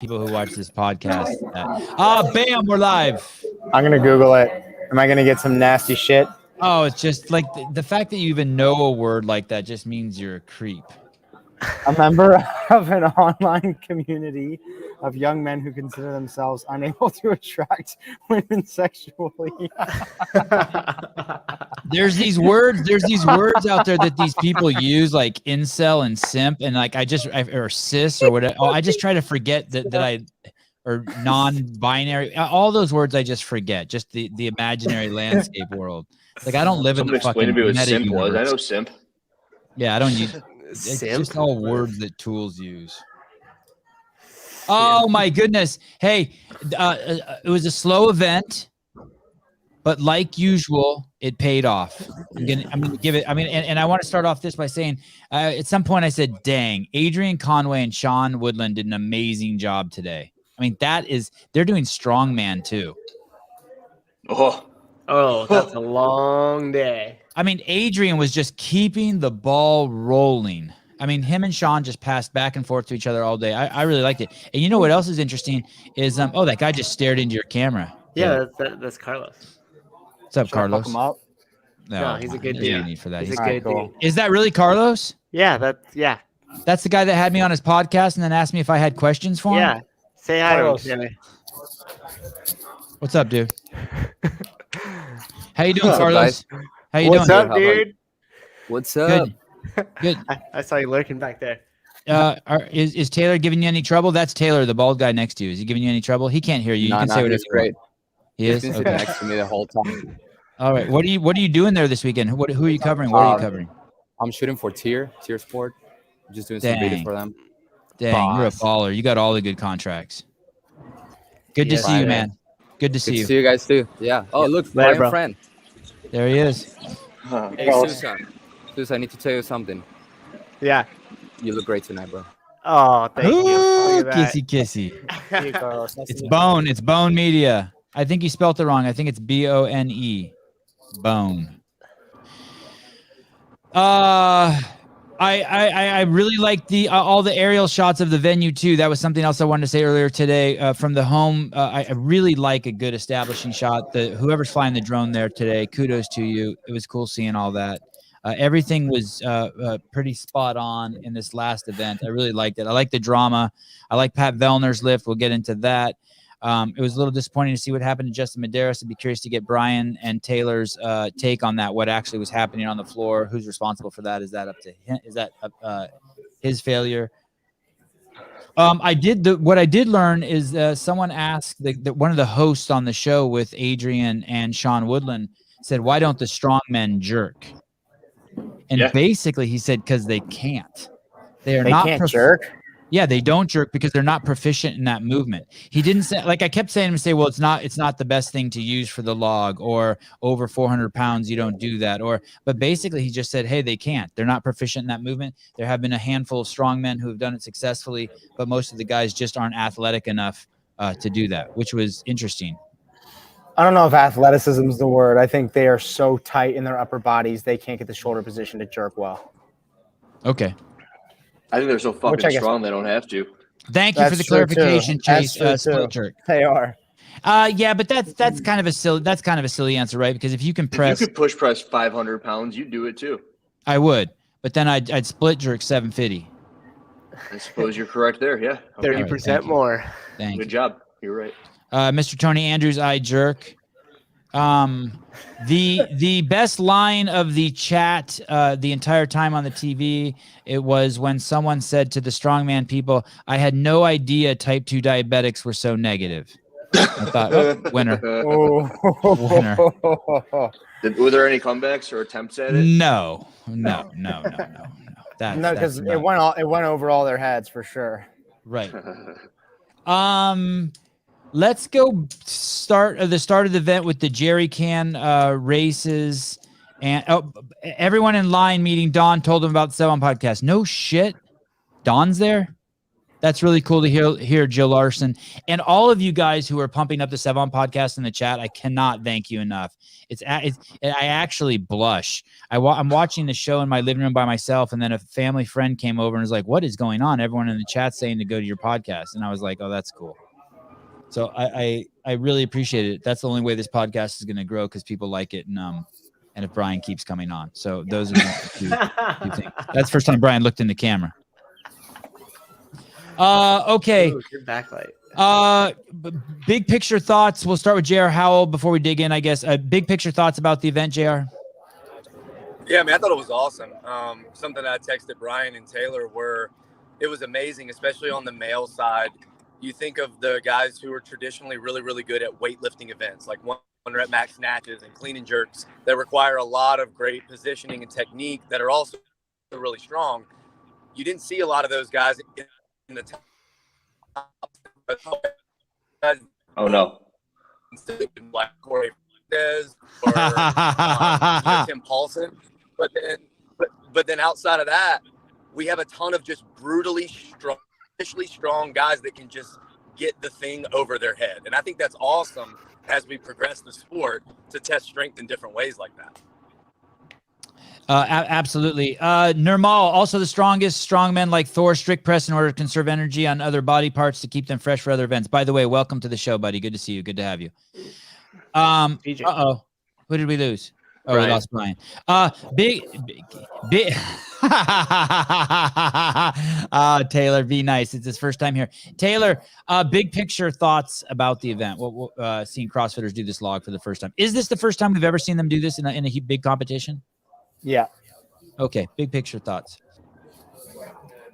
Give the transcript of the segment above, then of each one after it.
people who watch this podcast. Bam, we're live. I'm going to Google it. Am I going to get some nasty shit? Oh, it's just like the fact that you even know a word like that just means you're a creep. A member of an online community of young men who consider themselves unable to attract women sexually. There's these words out there that these people use, like incel and simp, and like or cis or whatever. I just try to forget or non-binary. All those words I just forget. Just the imaginary landscape world. Like I don't live in the fucking meta simp universe. was. I know simp. Yeah, I don't use. It's just all words that tools use. Oh my goodness! Hey, it was a slow event, but like usual, it paid off. I'm gonna give it. I mean, and I want to start off this by saying, at some point I said, "Dang, Adrian Conway and Sean Woodland did an amazing job today." I mean, they're doing Strongman too. Oh, that's a long day. I mean, Adrian was just keeping the ball rolling. I mean, him and Sean just passed back and forth to each other all day. I really liked it. And you know what else is interesting is, that guy just stared into your camera. Yeah, that's Carlos. What's up, Carlos? Fuck him up. No, he's a good there's no dude. need for that. He's a good cool. dude. Is that really Carlos? Yeah, That's the guy that had me on his podcast and then asked me if I had questions for him? yeah. Say hi to Carlos. him, Jimmy. What's up, dude? How you doing, What's up, Carlos? How you What's doing? up, dude? What's up? Good. I saw you lurking back there. Is Taylor giving you any trouble? That's Taylor, the bald guy next to you. Is he giving you any trouble? He can't hear you. You can say whatever he's you want. great. He He's is? been sitting Okay. next to me the whole time. All right. What are you doing there this weekend? Who are you covering? What are you covering? I'm shooting for Tier Sport. I'm just doing some Dang. videos for them. Dang, you're a Boss. baller. You got all the good contracts. Good Yes, to see you, I man. Good to see Good to you. see you guys too. Yeah. Oh, look, Later, my bro. friend. There he is. Hey, Susan. Susan, I need to tell you something. Yeah. You look great tonight, bro. Oh, thank you. Ooh, Look at that. kissy. Hey, Carlos. Nice It's to meet you. Bone. It's Bone Media. I think you spelt it wrong. I think it's Bone. Bone. I really like the all the aerial shots of the venue too. That was something else I wanted to say earlier today. From the home, I really like a good establishing shot. Whoever's flying the drone there today, kudos to you. It was cool seeing all that. Everything was pretty spot on in this last event. I really liked it. I like the drama. I like Pat Vellner's lift. We'll get into that. It was a little disappointing to see what happened to Justin Medeiros. I'd be curious to get Brian and Taylor's take on that. What actually was happening on the floor? Who's responsible for that? Is that up to him? Is that his failure? What I did learn is someone asked one of the hosts on the show with Adrian and Sean Woodland said, "Why don't the strongmen jerk?" And basically he said, because they can't. They Can't jerk. Yeah, they don't jerk because they're not proficient in that movement. He didn't say, like I kept saying to him, well, it's not the best thing to use for the log, or over 400 pounds, you don't do that. But basically he just said, hey, they can't. They're not proficient in that movement. There have been a handful of strongmen who have done it successfully, but most of the guys just aren't athletic enough to do that, which was interesting. I don't know if athleticism is the word. I think they are so tight in their upper bodies, they can't get the shoulder position to jerk well. Okay. I think they're so Which I fucking guess- strong they don't have to. Thank you for the That's true, too. clarification, Chase. That's true, Split too. jerk. They are. Yeah, but that's kind of a silly answer, right? Because if you can If press, you could push press 500 pounds, you'd do it too. I would, but then I'd split jerk 750. I suppose you're correct there. Yeah. Okay. 30% thank you. more. Thank you. Good job. You're right. Mr. Tony Andrews, I jerk. The best line of the chat the entire time on the TV, it was when someone said to the strongman people, "I had no idea type 2 diabetics were so negative." I thought, winner. Winner. Were there any comebacks or attempts at it? No. That's No, because that's it went over all their heads for sure. right. Let's go start of the event with the jerry can races, and everyone in line meeting Don told them about the Sevan Podcast. No shit, Don's there. That's really cool to hear, Jill Larson. And all of you guys who are pumping up the Sevan podcast in the chat, I cannot thank you enough. I actually blush. I'm watching the show in my living room by myself, and then a family friend came over and was like, "What is going on?" Everyone in the chat saying to go to your podcast. And I was like, "Oh, that's cool." So I really appreciate it. That's the only way this podcast is going to grow, because people like it. And if Brian keeps coming on. So those are the two things. That's the first time Brian looked in the camera. Okay. Ooh, good backlight. Big picture thoughts. We'll start with J.R. Howell before we dig in, I guess. Big picture thoughts about the event, J.R. Yeah, man, I thought it was awesome. Something I texted Brian and Taylor it was amazing, especially on the male side. You think of the guys who are traditionally really, really good at weightlifting events, like 1 rep max snatches and clean and jerks, that require a lot of great positioning and technique, that are also really strong. You didn't see a lot of those guys in the top. Oh no. Like Corey Fernandez or Tim Paulson, but then outside of that, we have a ton of just brutally strong guys that can just get the thing over their head, and I think that's awesome as we progress the sport to test strength in different ways like that. Absolutely. Nirmal, also the strongest strongmen like Thor strict press in order to conserve energy on other body parts to keep them fresh for other events. By the way, welcome to the show, buddy. Good to see you. Good to have you. Uh-oh. Who did we lose? Oh, Brian. we lost Brian. Big. Taylor, be nice. It's his first time here. Taylor, big picture thoughts about the event. Seeing CrossFitters do this log for the first time. Is this the first time we've ever seen them do this in a big competition? Yeah. Okay. Big picture thoughts.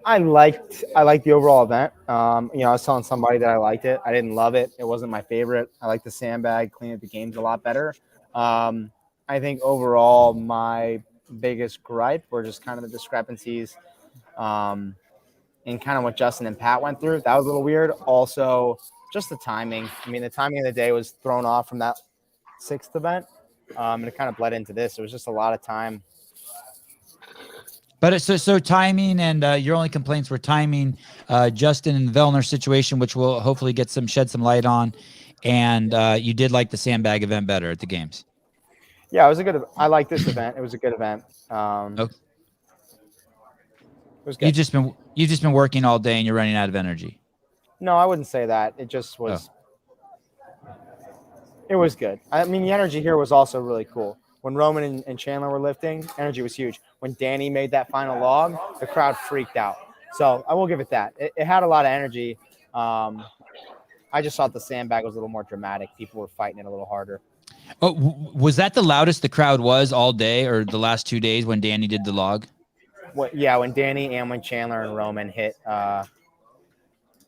I liked the overall event. I was telling somebody that I liked it. I didn't love it. It wasn't my favorite. I like the sandbag, cleaning up the games a lot better. I think overall my biggest gripe were just kind of the discrepancies in kind of what Justin and Pat went through. That was a little weird. Also, just the timing. I mean, the timing of the day was thrown off from that 6th event, and it kind of bled into this. It was just a lot of time. But so timing, and your only complaints were timing, Justin and Vellner situation, which we'll hopefully shed some light on. And you did like the sandbag event better at the games. Yeah, it was I like this event. It was a good event. Okay. It was good. You've just been working all day and you're running out of energy. No, I wouldn't say that. It just was. It was good. I mean, the energy here was also really cool. When Roman and Chandler were lifting, energy was huge. When Danny made that final log, the crowd freaked out. So I will give it that. It had a lot of energy. I just thought the sandbag was a little more dramatic. People were fighting it a little harder. Oh, was that the loudest the crowd was all day, or the last 2 days when Danny did the log? When Danny and when Chandler and Roman hit.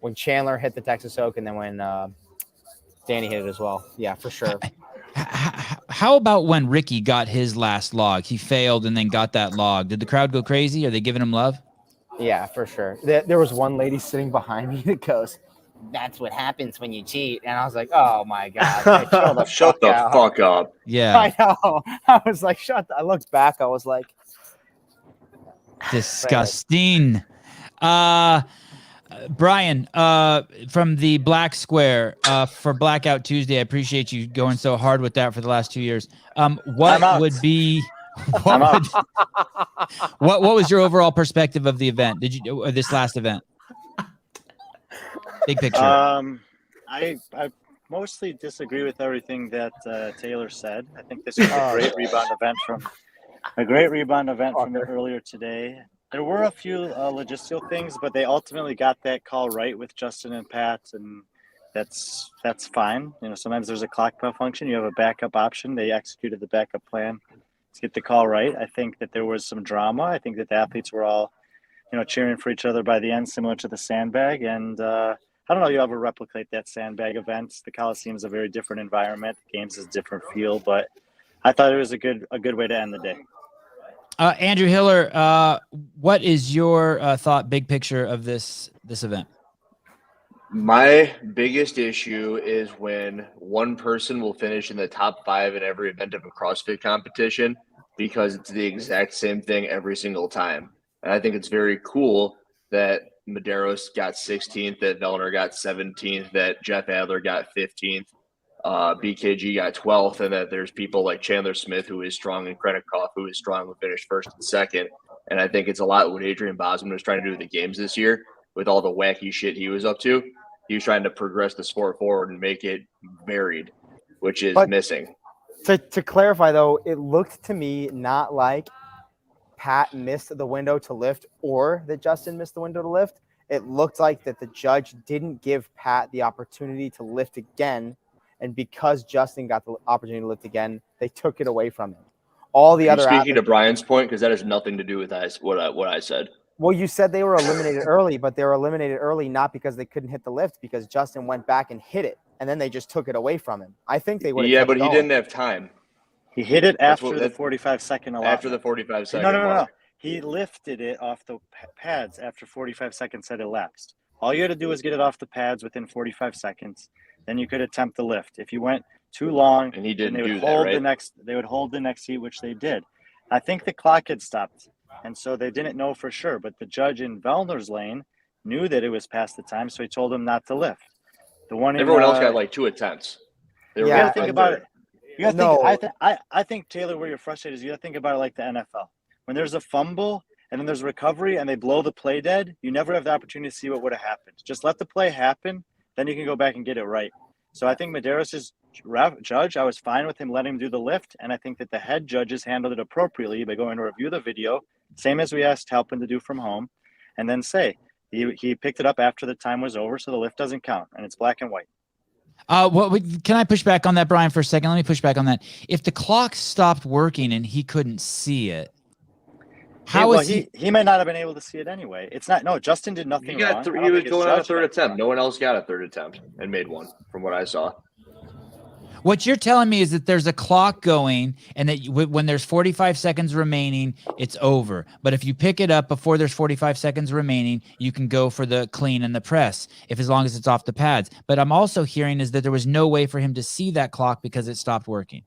When Chandler hit the Texas Oak, and then when Danny hit it as well. Yeah, for sure. How about when Ricky got his last log? He failed and then got that log. Did the crowd go crazy? Are they giving him love? Yeah, for sure. There was one lady sitting behind me that goes, "That's what happens when you cheat." And I was like, "Oh my God. Shut the fuck up. Yeah. I know. I was like, I looked back. I was like, disgusting. Brian, from the Black Square, for Blackout Tuesday, I appreciate you going so hard with that for the last 2 years. What was your overall perspective of the event? This last event? Big picture. I mostly disagree with everything that Taylor said. I think this was a great rebound event from earlier today. There were a few logistical things, but they ultimately got that call right with Justin and Pat, and that's fine. Sometimes there's a clock malfunction. You have a backup option. They executed the backup plan to get the call right. I think that there was some drama. I think that the athletes were all, cheering for each other by the end, similar to the sandbag. And I don't know, you ever replicate that sandbag event. The Coliseum is a very different environment. The games is a different feel, but I thought it was a good way to end the day. Andrew Hiller, what is your thought, big picture of this event? My biggest issue is when one person will finish in the top 5 in every event of a CrossFit competition, because it's the exact same thing every single time. And I think it's very cool that Medeiros got 16th, that Vellner got 17th, that Jeff Adler got 15th, BKG got 12th, and that there's people like Chandler Smith, who is strong, and Krennikov, who is strong, who finished first and second. And I think it's a lot what Adrian Bosman was trying to do with the games this year with all the wacky shit he was up to. He was trying to progress the sport forward and make it varied, which is missing. To clarify, though, it looked to me not like Pat missed the window to lift or that Justin missed the window to lift. It looked like that the judge didn't give Pat the opportunity to lift again. And because Justin got the opportunity to lift again, they took it away from him. All the other speaking to Brian's point, because that has nothing to do with what I said. Well, you said they were eliminated early, but they were eliminated early not because they couldn't hit the lift, because Justin went back and hit it, and then they just took it away from him. I think they would have. Yeah, but he didn't have time. He hit it after the 45-second allotment. After the 45-second No. He lifted it off the pads after 45 seconds had elapsed. All you had to do was get it off the pads within 45 seconds. Then you could attempt the lift. If you went too long, and he didn't they would do hold that, right? They would hold the next heat, which they did. I think the clock had stopped, and so they didn't know for sure. But the judge in Vellner's lane knew that it was past the time, so he told him not to lift. The one everyone else got like 2 attempts. You got to think about it. You got to think. I think Taylor, where you're frustrated is you got to think about it like the NFL. When there's a fumble and then there's recovery and they blow the play dead, you never have the opportunity to see what would have happened. Just let the play happen, then you can go back and get it right. So I think Medeiros' judge, I was fine with him letting him do the lift, and I think that the head judges handled it appropriately by going to review the video, same as we asked Halpin to do from home, and then say he picked it up after the time was over, so the lift doesn't count, and it's black and white. Can I push back on that, Brian, for a second? Let me push back on that. If the clock stopped working and he couldn't see it, he might not have been able to see it anyway. It's not. No, Justin did nothing wrong. He was going on a third attempt. No one else got a third attempt and made one, from what I saw. What you're telling me is that there's a clock going, and that when there's 45 seconds remaining, it's over. But if you pick it up before there's 45 seconds remaining, you can go for the clean and the press, as long as it's off the pads. But I'm also hearing is that there was no way for him to see that clock because it stopped working.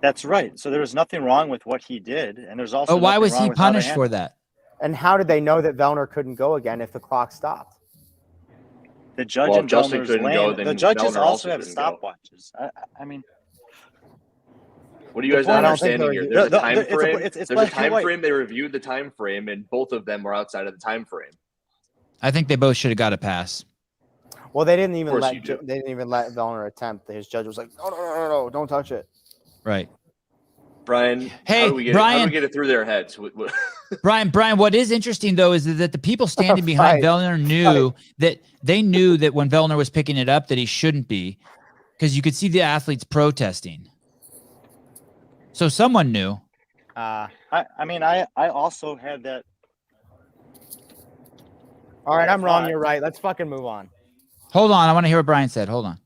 That's right. So there was nothing wrong with what he did, and there's also. But why was he punished for that? And how did they know that Vellner couldn't go again if the clock stopped? The judge in Justin couldn't go. The judges also have stopwatches. I mean, what are you guys not understanding here? There's a time frame. There's a time frame. They reviewed the time frame, and both of them were outside of the time frame. I think they both should have got a pass. Well, they didn't even let Vellner attempt. His judge was like, no, don't touch it. Right. Brian, hey, how do we get it through their heads? Brian, what is interesting, though, is that the people standing behind Vellner knew that when Vellner was picking it up that he shouldn't be, because you could see the athletes protesting. So someone knew. I also had that. All right, I'm wrong. You're right. Let's fucking move on. Hold on. I want to hear what Brian said. Hold on.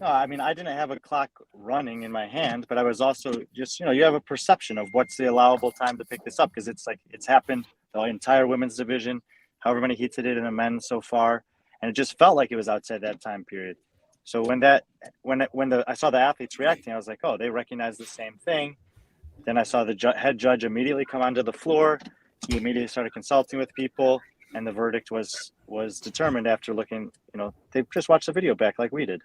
No, I mean, I didn't have a clock running in my hand, but I was also just, you have a perception of what's the allowable time to pick this up, because it's happened the entire women's division, however many heats it did in the men's so far, and it just felt like it was outside that time period. So when I saw the athletes reacting, I was like, oh, they recognize the same thing. Then I saw the head judge immediately come onto the floor. He immediately started consulting with people, and the verdict was determined after looking. They just watched the video back like we did.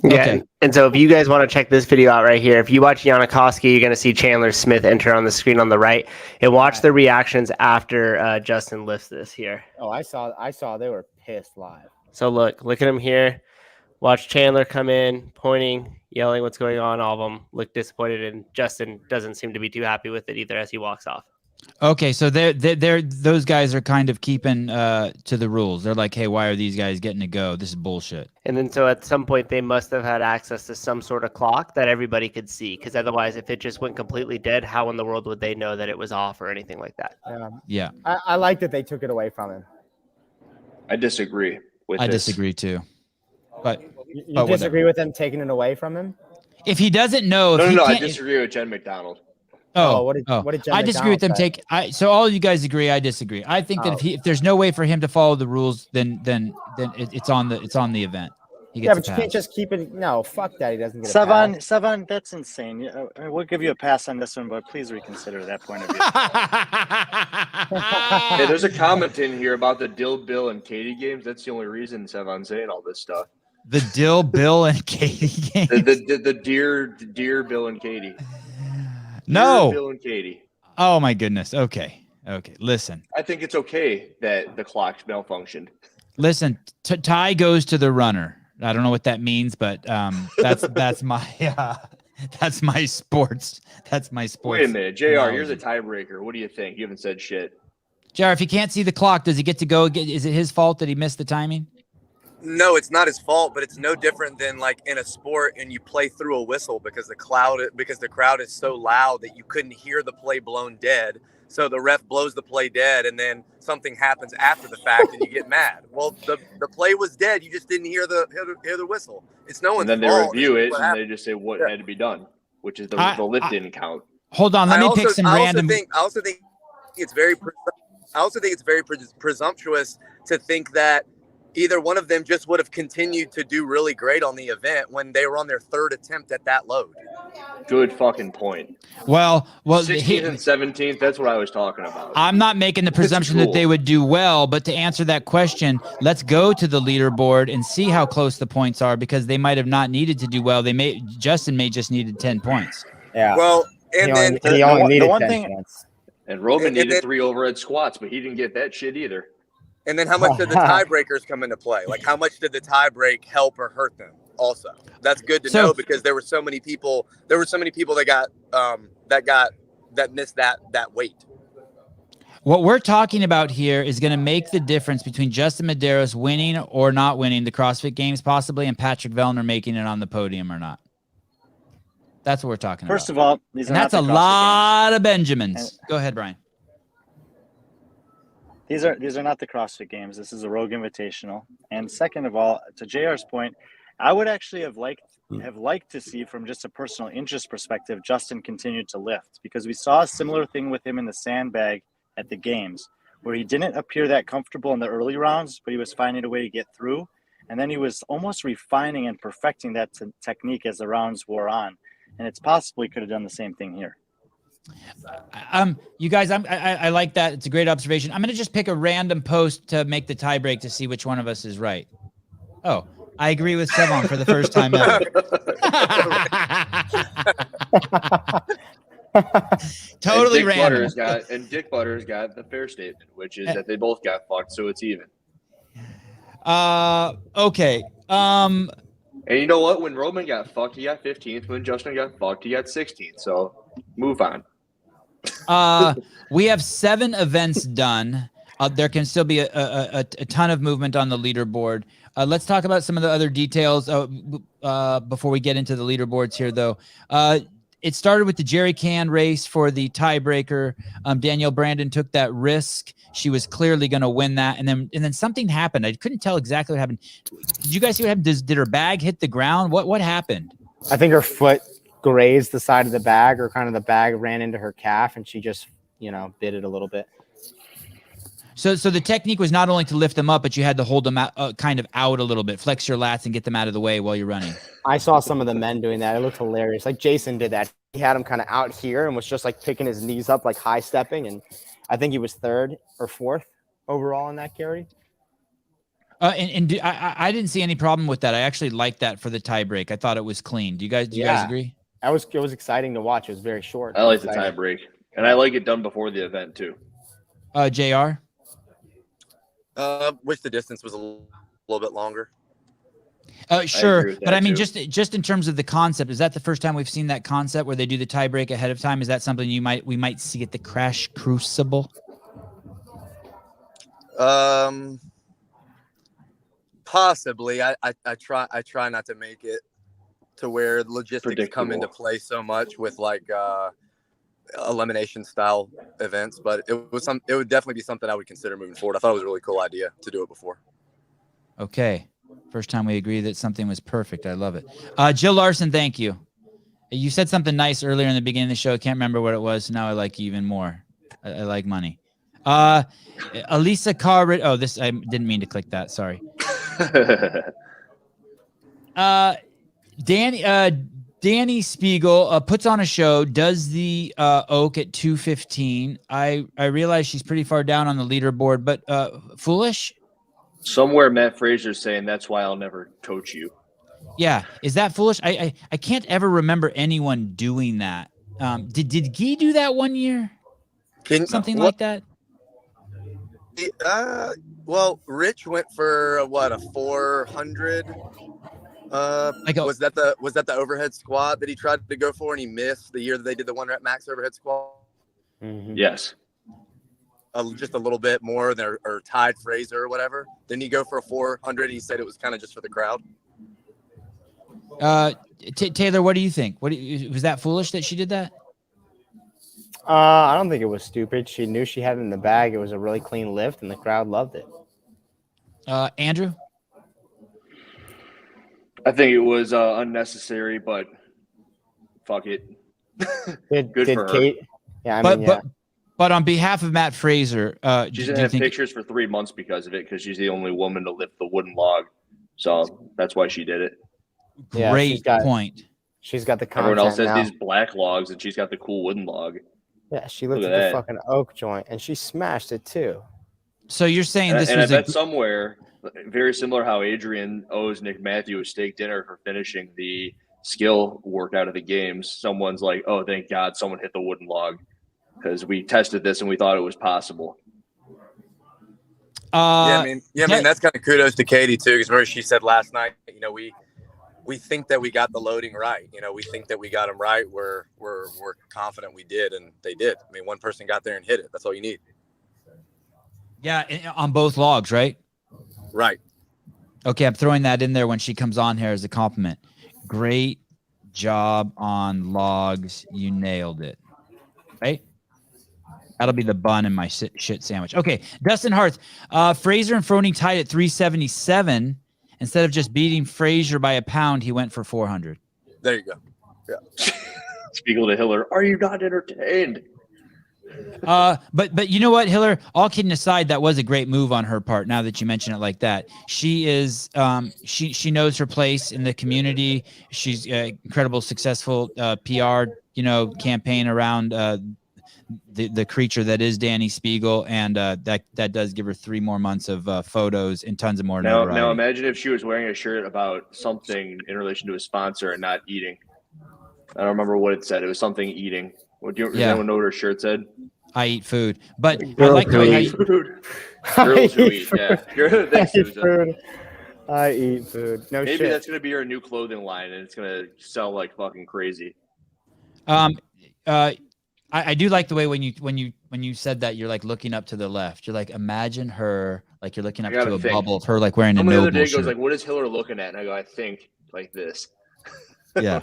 Yeah, okay. And so if you guys want to check this video out right here, if you watch Janikowski, you're going to see Chandler Smith enter on the screen on the right, and watch the reactions after Justin lifts this here. Oh, I saw they were pissed live. So look at him here. Watch Chandler come in, pointing, yelling what's going on. All of them look disappointed, and Justin doesn't seem to be too happy with it either as he walks off. Okay, so those guys are kind of keeping to the rules. They're like, hey, why are these guys getting to go? This is bullshit. And then so at some point they must have had access to some sort of clock that everybody could see, because otherwise if it just went completely dead, how in the world would they know that it was off or anything like that? Yeah. I like that they took it away from him. I disagree with this. I disagree too. But you disagree with them taking it away from him? If he doesn't know, no, I disagree with Jen McDonald. What did Jen I disagree with them. So all you guys agree. I disagree. I think that if there's no way for him to follow the rules, then it's on the event. He Yeah, gets but a you can't pass. just keep it. No, fuck that. He doesn't get a pass. Sevan, that's insane. Yeah, we'll give you a pass on this one, but please reconsider that point of view. Hey, there's a comment in here about the Dill, Bill, and Katie games. That's the only reason Sevan's saying all this stuff. The Dill, Bill, and Katie games. The dear Bill and Katie. No. Dear Bill and Katie. Oh my goodness. Okay. Listen. I think it's okay that the clock malfunctioned. Listen. Tie goes to the runner. I don't know what that means, but that's my that's my sports. That's my sports. Wait a minute, JR. You're the tiebreaker. What do you think? You haven't said shit. JR, if he can't see the clock, does he get to go? Is it his fault that he missed the timing? No, it's not his fault, but it's no different than like in a sport and you play through a whistle because the crowd is so loud that you couldn't hear the play blown dead. So the ref blows the play dead, and then something happens after the fact, and you get mad. Well, the play was dead. You just didn't hear the whistle. It's no one's fault. And then they review it, and they just say what had to be done, which is the lip didn't count. Hold on, let me pick some random. I also think it's very presumptuous to think that either one of them just would have continued to do really great on the event when they were on their third attempt at that load. Good fucking point. Well, 16th and 17th, that's what I was talking about. I'm not making the presumption that they would do well, but to answer that question, let's go to the leaderboard and see how close the points are, because they might have not needed to do well. Justin may just needed 10 points. Yeah. Well, and he only needed 10 points. And Roman needed 3 overhead squats, but he didn't get that shit either. And then how much did the tiebreakers come into play? Like, how much did the tie break help or hurt them? Also, that's good to know, because there were so many people. There were so many people that missed that weight. What we're talking about here is going to make the difference between Justin Medeiros winning or not winning the CrossFit Games, possibly, and Patrick Vellner making it on the podium or not. That's what we're talking about. First of all, that's a lot of Benjamins. Go ahead, Brian. These are not the CrossFit Games. This is a Rogue Invitational. And second of all, to JR's point, I would actually have liked to see, from just a personal interest perspective, Justin continued to lift, because we saw a similar thing with him in the sandbag at the games, where he didn't appear that comfortable in the early rounds, but he was finding a way to get through. And then he was almost refining and perfecting that technique as the rounds wore on. And it's possible he could have done the same thing here. You guys, I like that. It's a great observation. I'm going to just pick a random post to make the tie break to see which one of us is right. Oh, I agree with Sevan for the first time ever. Totally random. Dick Butters got the fair statement, which is that they both got fucked, so it's even. Okay. And you know what? When Roman got fucked, he got 15th. When Justin got fucked, he got 16th. So move on. We have 7 events done. There can still be a ton of movement on the leaderboard. Let's talk about some of the other details before we get into the leaderboards here, though. It started with the jerry can race for the tiebreaker. Danielle Brandon took that risk. She was clearly going to win that, and then something happened. I couldn't tell exactly what happened. Did you guys see what happened? Did her bag hit the ground? What happened? I think her foot grazed the side of the bag, or kind of the bag ran into her calf, and she just bit it a little bit. So the technique was not only to lift them up, but you had to hold them out, kind of out a little bit, flex your lats and get them out of the way while you're running. I saw some of the men doing that. It looked hilarious. Like Jason did that. He had him kind of out here and was just like picking his knees up, like high stepping. And I think he was 3rd or 4th overall in that carry. I didn't see any problem with that. I actually liked that for the tie break. I thought it was clean. Do you guys agree? It was exciting to watch. It was very short. I like the tie break, and I like it done before the event too. JR? Wish the distance was a little bit longer. Sure, but I mean, just in terms of the concept, is that the first time we've seen that concept where they do the tie break ahead of time? Is that something we might see at the Crash Crucible? Possibly. I try not to make it to where logistics come into play so much with like elimination style events, but it would definitely be something I would consider moving forward. I thought it was a really cool idea to do it before. Okay. First time we agree that something was perfect. I love it. Jill Larson, thank you. You said something nice earlier in the beginning of the show. I can't remember what it was. So now I like you even more. I like money. Elisa Carr. Oh, this, I didn't mean to click that. Sorry. Danny Spiegel puts on a show, does the oak at 2:15. I realize she's pretty far down on the leaderboard, but foolish. Somewhere Matt Fraser's saying that's why I'll never coach you. Yeah, is that foolish? I can't ever remember anyone doing that. Did Guy do that one year? Something like that. Well, Rich went for a 400. Was that the overhead squat that he tried to go for and he missed the year that they did the 1 rep max overhead squat? Mm-hmm. Yes. Just a little bit more than or tied Fraser or whatever. Didn't he go for a 400? He said it was kind of just for the crowd. Taylor, what do you think? Was that foolish that she did that? I don't think it was stupid. She knew she had it in the bag. It was a really clean lift, and the crowd loved it. Andrew? I think it was unnecessary, but fuck it. Good for her. Yeah, But on behalf of Matt Fraser, she's gonna have pictures for 3 months because of it, because she's the only woman to lift the wooden log. So that's why she did it. Great point. She's got the content. Everyone else has now. these black logs, and she's got the cool wooden log. Yeah, she lifted the fucking oak joint, and she smashed it too. So you're saying this and was I bet somewhere very similar how Adrian owes Nick Matthew a steak dinner for finishing the skill workout of the games. Someone's like, "Oh, thank God, someone hit the wooden log," because we tested this and we thought it was possible. I mean, that's kind of kudos to Katie too, because remember she said last night, we think that we got the loading right. We think that we got them right. We're confident we did, and they did. I mean, one person got there and hit it. That's all you need. Yeah, on both logs, right? Right. Okay, I'm throwing that in there when she comes on here as a compliment. Great job on logs. You nailed it. Right? That'll be the bun in my shit sandwich. Okay, Dustin Harth. Fraser and Froning tied at 377. Instead of just beating Fraser by a pound, he went for 400. There you go. Yeah. Spiegel to Hiller. Are you not entertained? But you know what, Hiller? All kidding aside, that was a great move on her part. Now that you mention it like that, she is she knows her place in the community. She's incredible, successful PR campaign around the creature that is Danny Spiegel, and that does give her 3 more months of photos and tons of more. Now imagine if she was wearing a shirt about something in relation to a sponsor and not eating. I don't remember what it said. It was something eating. Does anyone know what her shirt said? I eat food, but I like the way food. Girls who eat, yeah. I eat food. No Maybe shit. that's gonna be her new clothing line, and it's gonna sell like fucking crazy. I do like the way when you said that, you're like looking up to the left. You're like, imagine her, like you're looking up to a bubble of her, like wearing a Somebody Noble the other day shirt. goes like, "What is Hiller looking at?" And I go, "I think like this." Yeah.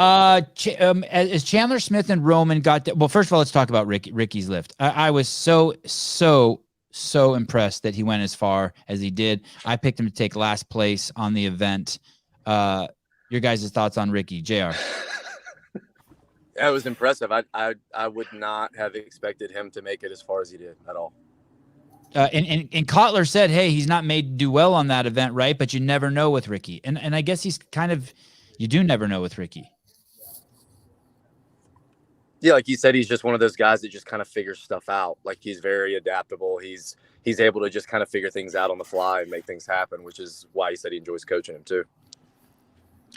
As Chandler Smith and Roman got well, first of all, let's talk about Ricky's lift. I was so impressed that he went as far as he did. I picked him to take last place on the event. Your guys' thoughts on Ricky, JR? That was impressive. I would not have expected him to make it as far as he did at all. And Kotler said, hey, he's not made to do well on that event, right? But you never know with Ricky. And I guess he's kind of, you do never know with Ricky. Yeah, like you said, he's just one of those guys that just kind of figures stuff out. Like he's very adaptable. He's able to just kind of figure things out on the fly and make things happen, which is why he said he enjoys coaching him too.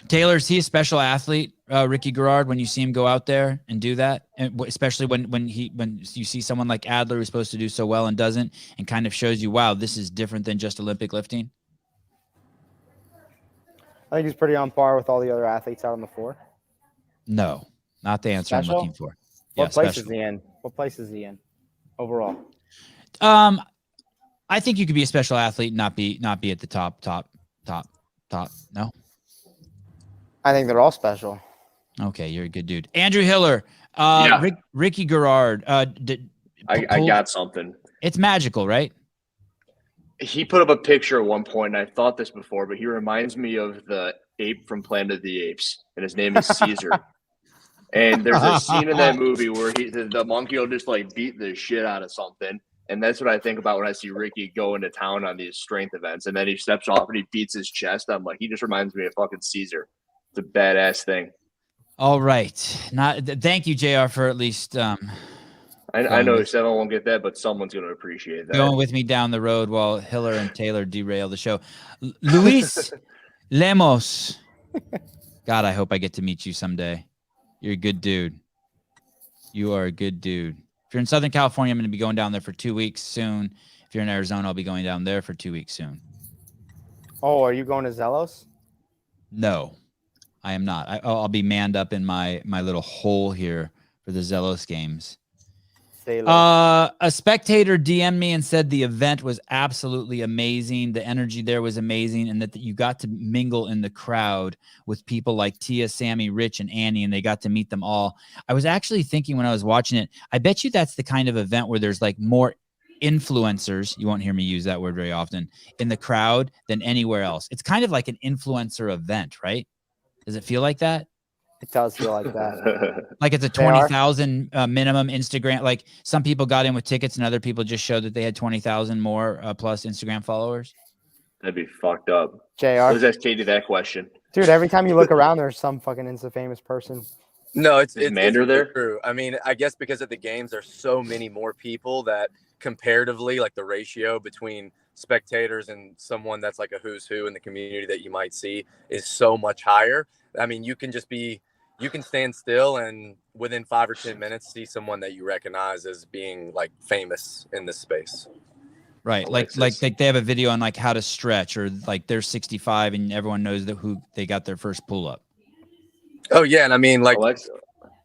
Taylor, is he a special athlete, Ricky Gerard, when you see him go out there and do that? And especially when you see someone like Adler who's supposed to do so well and doesn't, and kind of shows you, wow, this is different than just Olympic lifting? I think he's pretty on par with all the other athletes out on the floor. No, not the answer Special? I'm looking for. What place is he in? What place is he in overall? I think you could be a special athlete and not be at the top. No. I think they're all special. Okay, you're a good dude. Andrew Hiller, Ricky Gerard. I got something. It's magical, right? He put up a picture at one point, and I thought this before, but he reminds me of the ape from Planet of the Apes, and his name is Caesar. And there's a scene in that movie where the monkey will just like beat the shit out of something, And that's what I think about when I see Ricky go into town on these strength events, and then he steps off and he beats his chest. I'm like, he just reminds me of fucking Caesar. It's a badass thing. All right. Thank you, JR, for at least I know Sevan won't get that, but someone's going to appreciate that. going with me down the road while Hiller and Taylor derail the show. Luis Lemos. God, I hope I get to meet you someday. You're a good dude. You are a good dude. If you're in Southern California, I'm going to be going down there for 2 weeks soon. If you're in Arizona, I'll be going down there for 2 weeks soon. Oh, are you going to Zelos? No, I am not. I'll be manned up in my little hole here for the Zelos games. A spectator DM'd me and said the event was absolutely amazing. The energy there was amazing, and that you got to mingle in the crowd with people like Tia, Sammy, Rich, and Annie, and they got to meet them all. I was actually thinking when I was watching it, I bet you that's the kind of event where there's like more influencers, you won't hear me use that word very often, in the crowd than anywhere else. It's kind of like an influencer event, right? Does it feel like that? It does feel like that. Like it's a 20,000 minimum Instagram. Like some people got in with tickets and other people just showed that they had 20,000 more plus Instagram followers. That'd be fucked up. JR. Let's ask Katie that question. Dude, every time you look around, there's some fucking Insta-famous person. No, it's Mander there? True. I mean, I guess because of the games, there's so many more people that comparatively, like the ratio between spectators and someone that's like a who's who in the community that you might see is so much higher. I mean, you can stand still and within 5 or 10 minutes see someone that you recognize as being like famous in this space. Right. Like they have a video on like how to stretch, or like they're 65 and everyone knows who they got their first pull up. Oh yeah. And I mean, like Alexa.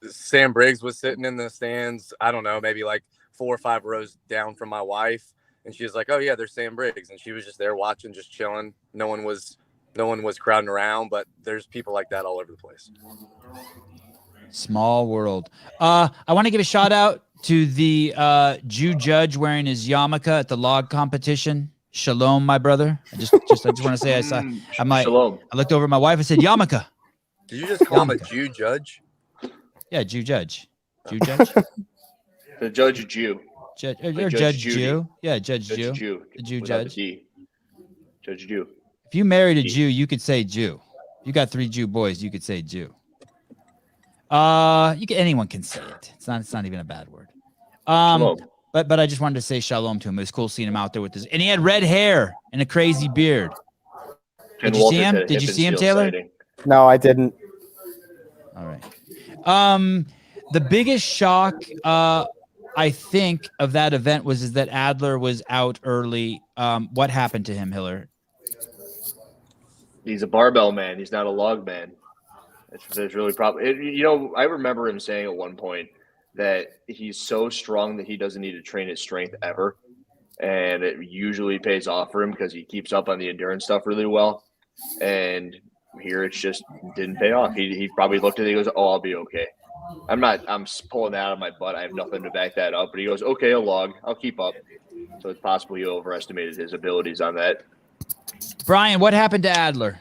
Sam Briggs was sitting in the stands, I don't know, maybe like 4 or 5 rows down from my wife. And she was like, oh yeah, there's Sam Briggs. And she was just there watching, just chilling. No one was crowding around, but there's people like that all over the place. Small world. I want to give a shout out to the Jew judge wearing his yarmulke at the log competition. Shalom, my brother. I just want to say Shalom. I looked over at my wife and said yarmulke. Did you just call him a Jew judge? Yeah, Jew judge. Jew judge. The judge of Jew. Judge Jew. Yeah, Judge Jew. Jew. The Jew Without judge. the D. Judge Jew. If you married a Jew, you could say Jew. You got 3 Jew boys, you could say Jew. Anyone can say it. It's not even a bad word. But I just wanted to say shalom to him. It was cool seeing him out there with this, and he had red hair and a crazy beard. Did you see him? Did you see him, Taylor? No, I didn't. All right. The biggest shock, I think, of that event was that Adler was out early. What happened to him, Hiller? He's a barbell man. He's not a log man. It's really probably. I remember him saying at one point that he's so strong that he doesn't need to train his strength ever, and it usually pays off for him because he keeps up on the endurance stuff really well. And here it's just didn't pay off. He probably looked at it. He goes, "Oh, I'll be okay." I'm pulling that out of my butt. I have nothing to back that up. But he goes, "Okay, I'll log. I'll keep up." So it's possible he overestimated his abilities on that. Brian, what happened to Adler?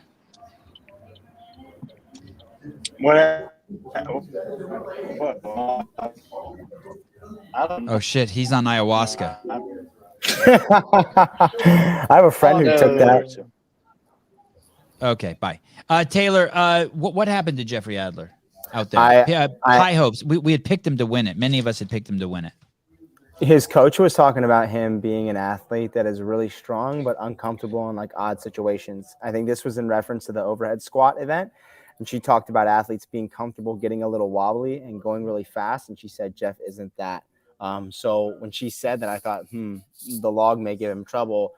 Oh shit, he's on ayahuasca. I have a friend who took that. Okay, bye. Taylor, what happened to Jeffrey Adler out there? High hopes. We had picked him to win it. Many of us had picked him to win it. His coach was talking about him being an athlete that is really strong but uncomfortable in like odd situations. I think this was in reference to the overhead squat event. And she talked about athletes being comfortable getting a little wobbly and going really fast. And she said, Jeff isn't that. So when she said that, I thought, the log may give him trouble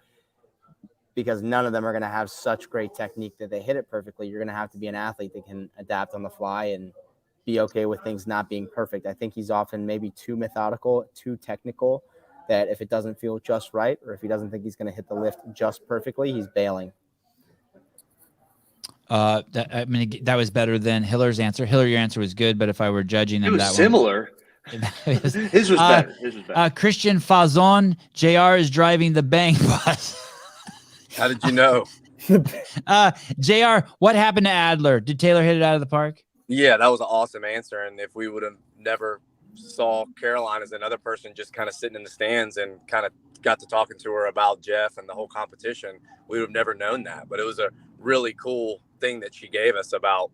because none of them are going to have such great technique that they hit it perfectly. You're going to have to be an athlete that can adapt on the fly and be okay with things not being perfect. I think he's often maybe too methodical, too technical, that if it doesn't feel just right, or if he doesn't think he's going to hit the lift just perfectly, he's bailing. That was better than Hiller's answer. Hiller, your answer was good, but if I were judging them, it was that similar. His was better. Christian Fazon, JR is driving the bang bus. How did you know? JR, what happened to Adler? Did Taylor hit it out of the park? Yeah, that was an awesome answer. And if we would have never saw Caroline as another person just kind of sitting in the stands and kind of got to talking to her about Jeff and the whole competition, we would have never known that. But it was a really cool thing that she gave us about,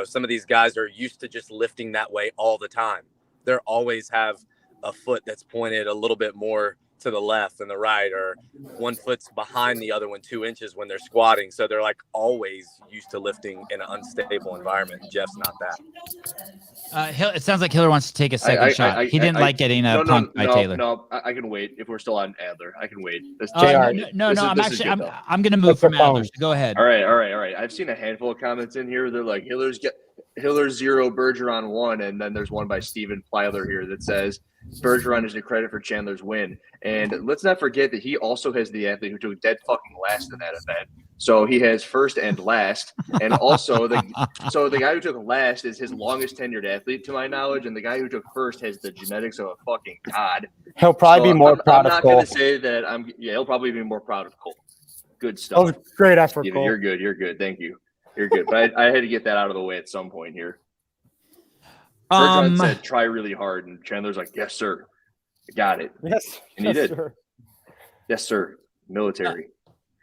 some of these guys are used to just lifting that way all the time. They always have a foot that's pointed a little bit more to the left than the right, or one foot's behind the other one 2 inches when they're squatting. So they're like always used to lifting in an unstable environment. Jeff's not that. It sounds like Hiller wants to take a second shot. He didn't like getting punked by Taylor. No, I can wait. If we're still on Adler, I can wait. No. I'm going to move from Adler. So go ahead. All right. I've seen a handful of comments in here. They're like, Hiller's 0, Bergeron 1, and then there's one by Steven Plyler here that says Bergeron is a credit for Chandler's win. And let's not forget that he also has the athlete who took dead fucking last in that event. So he has first and last. And also the guy who took last is his longest tenured athlete to my knowledge, and the guy who took first has the genetics of a fucking god. He'll probably be more proud of Cole. I'm not going to say that he'll probably be more proud of Cole. Good stuff. That was great effort, Cole. You're good. Thank you. You're good. But I had to get that out of the way at some point here. Bergeron said, try really hard. And Chandler's like, yes, sir. I got it. Yes. And he did. Sir. Yes, sir. Military.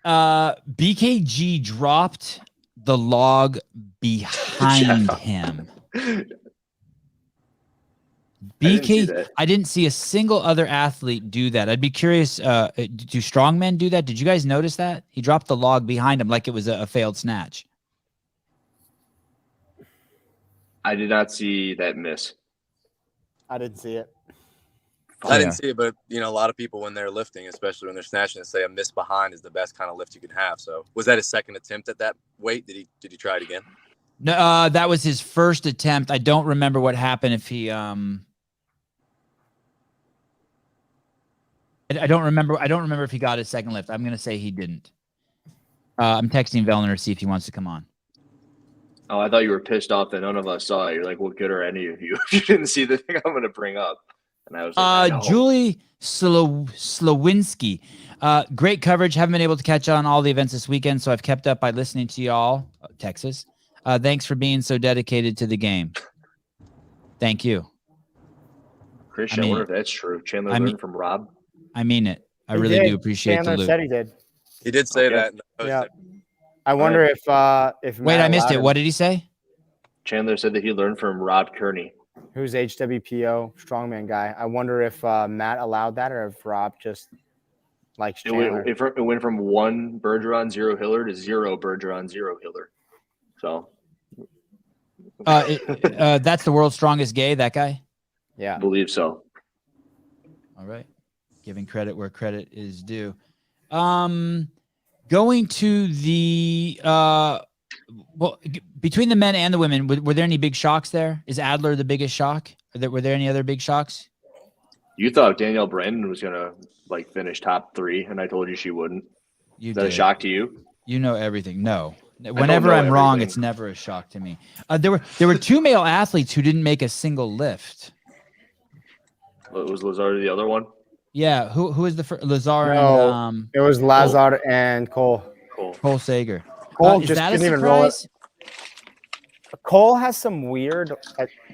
BKG dropped the log behind him. I didn't see a single other athlete do that. I'd be curious, do strongmen do that? Did you guys notice that? He dropped the log behind him like it was a failed snatch. I did not see that miss. I didn't see it. I didn't see it, but a lot of people when they're lifting, especially when they're snatching, say a miss behind is the best kind of lift you can have. So was that his second attempt at that weight? Did he try it again? No, that was his first attempt. I don't remember what happened if he I don't remember if he got his second lift. I'm gonna say he didn't. I'm texting Vellner to see if he wants to come on. Oh, I thought you were pissed off that none of us saw it. You're like, what good are any of you if you didn't see the thing I'm going to bring up? And I was like, Julie Slowinski. Great coverage. Haven't been able to catch on all the events this weekend, so I've kept up by listening to y'all. Texas. Thanks for being so dedicated to the game. Thank you. Christian, I wonder if that's true. Chandler learned from Rob. I mean it. I really do appreciate Chandler the loop. said he did. He did say that. Yeah. I wonder if wait, I missed it. What did he say? Chandler said that he learned from Rob Kearney, who's HWPO strongman guy. I wonder if Matt allowed that or if Rob just likes Chandler. It went from 1 Bergeron 0 Hiller to 0 Bergeron 0 Hiller. So that's the world's strongest gay, that guy? Yeah. I believe so. All right. Giving credit where credit is due. Going to the between the men and the women, were there any big shocks there? Is Adler the biggest shock? Were there any other big shocks? You thought Danielle Brandon was gonna finish top 3, and I told you she wouldn't. Is that a shock to you? You know everything. No. Whenever I'm wrong, it's never a shock to me. There were 2 male athletes who didn't make a single lift. Was Lazard the other one? Yeah, who is the first? Lazar and it was Lazar and Cole. Cole Sager. Cole is just that didn't even roll it. Cole has some weird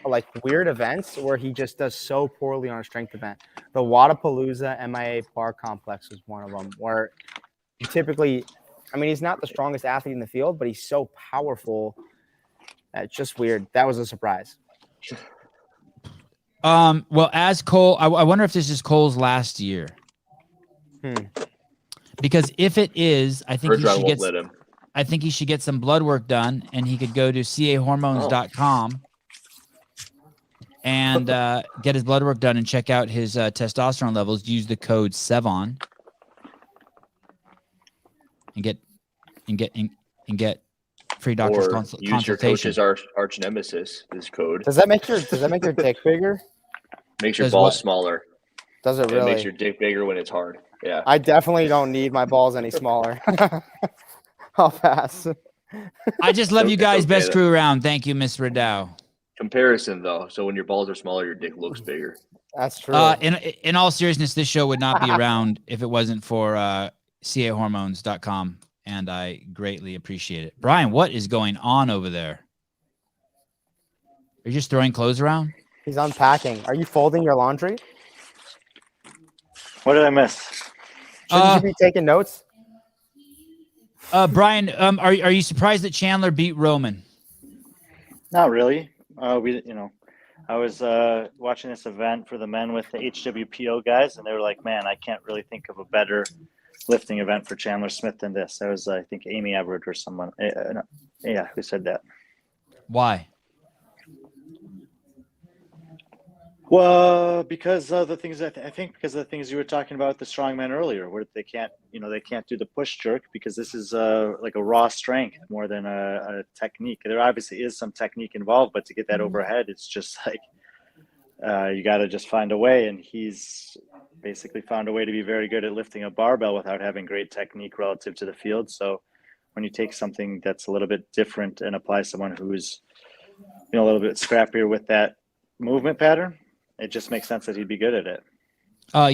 events where he just does so poorly on a strength event. The Wadapalooza MIA bar complex was one of them where he typically, he's not the strongest athlete in the field, but he's so powerful. It's just weird. That was a surprise. Well, as Cole, I wonder if this is Cole's last year. Because if it is, I think he should get some blood work done, and he could go to cahormones.com and get his blood work done and check out his testosterone levels. Use the code Sevan and get free doctor's consultation. Use your coach's arch nemesis. This code. Does that make your dick bigger? Makes your balls smaller. Does it really? It makes your dick bigger when it's hard. Yeah. I definitely don't need my balls any smaller. I'll pass. I just love you guys. Best crew around. Thank you, Miss Ridow. Comparison, though. So when your balls are smaller, your dick looks bigger. That's true. In all seriousness, this show would not be around if it wasn't for cahormones.com, and I greatly appreciate it. Brian, what is going on over there? Are you just throwing clothes around? He's unpacking. Are you folding your laundry? What did I miss? Shouldn't you be taking notes? Brian, are you surprised that Chandler beat Roman? Not really. I was watching this event for the men with the HWPO guys, and they were like, "Man, I can't really think of a better lifting event for Chandler Smith than this." That was, I think, Amy Everett or someone. Yeah, who said that? Why? Well, because of the things because of the things you were talking about the strongman earlier, where they can't do the push jerk because this is like a raw strength more than a technique. There obviously is some technique involved, but to get that overhead, it's just like you got to just find a way. And he's basically found a way to be very good at lifting a barbell without having great technique relative to the field. So when you take something that's a little bit different and apply someone who's a little bit scrappier with that movement pattern, it just makes sense that he'd be good at it.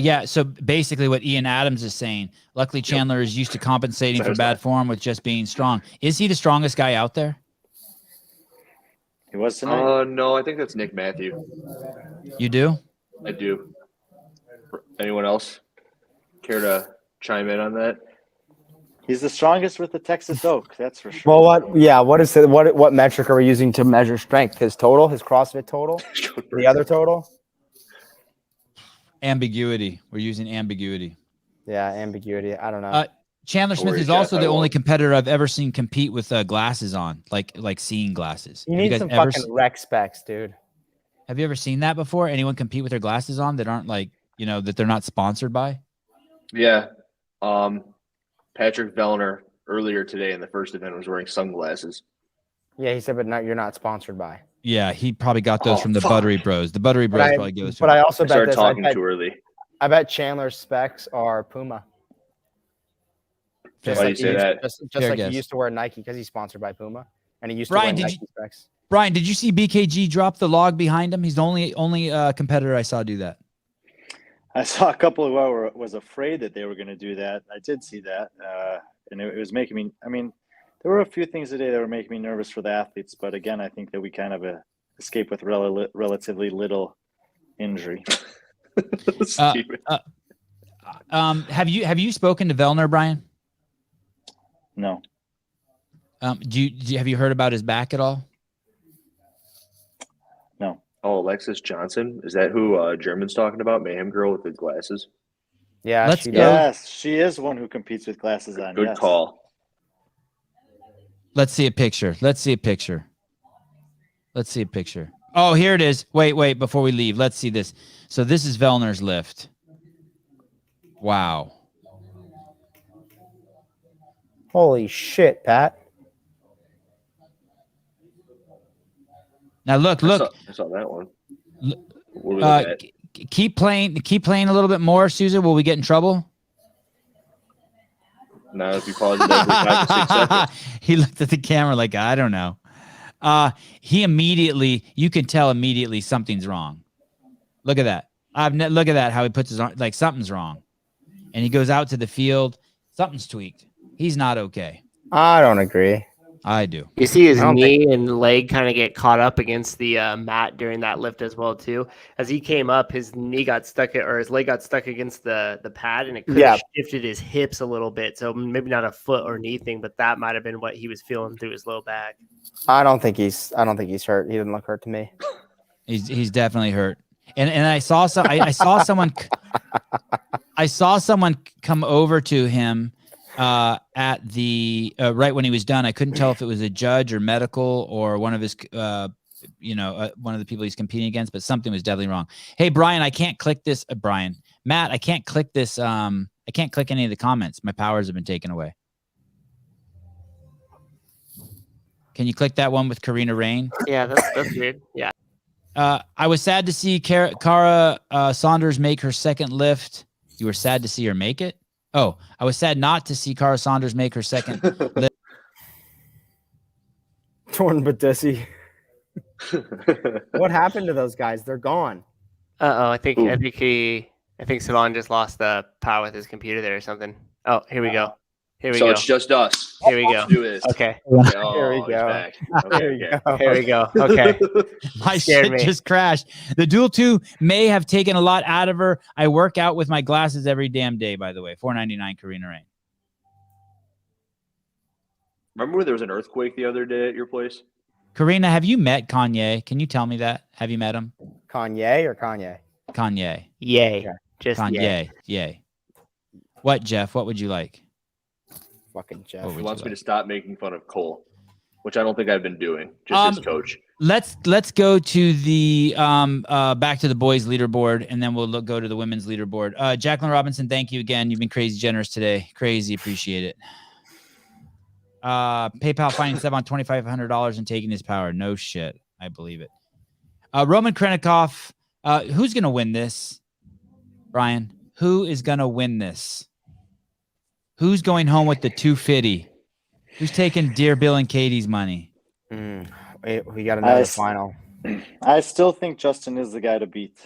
Yeah. So basically what Ian Adams is saying, luckily Chandler is used to compensating for bad form with just being strong. Is he the strongest guy out there? He was tonight? No, I think that's Nick Matthew. You do? I do. Anyone else care to chime in on that? He's the strongest with the Texas Oak, that's for sure. Well, what metric are we using to measure strength? His total, his CrossFit total, the other total? Ambiguity. We're using ambiguity. Yeah, ambiguity. I don't know. Chandler Smith is also the only competitor I've ever seen compete with glasses on, like seeing glasses. You need some fucking rec specs, dude. Have you ever seen that before? Anyone compete with their glasses on that aren't that they're not sponsored by? Yeah. Patrick Vellner earlier today in the first event was wearing sunglasses. Yeah, he said, but you're not sponsored by. Yeah, he probably got those from the Buttery Bros. The Buttery Bros probably give us. But I also bet started talking too early. I bet Chandler's specs are Puma. Why do you say that? Just like he used to wear Nike because he's sponsored by Puma, and he used to Brian, wear Nike specs. Brian, did you see BKG drop the log behind him? He's the only competitor I saw do that. I saw a couple who was afraid that they were going to do that. I did see that, and it was making me. I mean, there were a few things today that were making me nervous for the athletes, but again, I think that we kind of escape with relatively little injury. Have you spoken to Vellner, Brian? No. Have you heard about his back at all? No. Oh, Alexis Johnson, is that who German's talking about? Mayhem girl with the glasses. Yeah, Yes, she is one who competes with glasses on. Good call. Let's see a picture. Oh, here it is. Wait, before we leave, let's see this. So this is Vellner's lift. Wow. Holy shit, Pat. Now look. I saw that one. What we looking at? Keep playing a little bit more, Susan. Will we get in trouble? No, if you pause it every 5 to 6 seconds. He looked at the camera like, I don't know. You can tell immediately something's wrong. Look at that. Look at that, how he puts his arm, like something's wrong. And he goes out to the field. Something's tweaked. He's not okay. I don't agree. I do. You see his knee and leg kind of get caught up against the mat during that lift as well too. As he came up, his leg got stuck against the pad, and it could have shifted his hips a little bit. So maybe not a foot or knee thing, but that might have been what he was feeling through his low back. I don't think he's hurt. He didn't look hurt to me. He's definitely hurt. And I saw someone come over to him at the right when he was done. I couldn't tell if it was a judge or medical or one of his one of the people he's competing against, but something was definitely wrong. Hey, Brian, I can't click this. Matt, I can't click this. I can't click any of the comments. My powers have been taken away. Can you click that one with Karina Rain? Yeah, that's weird. Yeah. I was sad to see Cara Saunders make her second lift. You were sad to see her make it? Oh, I was sad not to see Cara Saunders make her second lift. Torn Badissi. What happened to those guys? They're gone. I think Sevan just lost the power with his computer there or something. Oh, here we go. Here we So go. it's just us. Here we go. Let's do this. Okay. Oh, Here we he's go. back. There Okay, you okay. go. Here we go. Okay. My Scared shit me. just crashed. The Dual 2 may have taken a lot out of her. I work out with my glasses every damn day, by the way. $4.99 Karina Rain. Remember when there was an earthquake the other day at your place? Karina, have you met Kanye? Can you tell me that? Have you met him? Kanye or Kanye? Kanye. Yay. Yeah. Just Kanye. yay. Yay. What, Jeff? What would you like? Fucking Jeff. What He would wants you me like? to stop making fun of Cole, which I don't think I've been doing. Just his coach. Let's go to the back to the boys leaderboard, and then we'll go to the women's leaderboard. Jacqueline Robinson, thank you again. You've been crazy generous today. Crazy, appreciate it. PayPal finding Sevan $2,500 and taking his power. No shit, I believe it. Roman Krennikov, who's gonna win this? Brian, who is gonna win this? Who's going home with the 250? Who's taking Dear Bill and Katie's money? We got another final. I still think Justin is the guy to beat.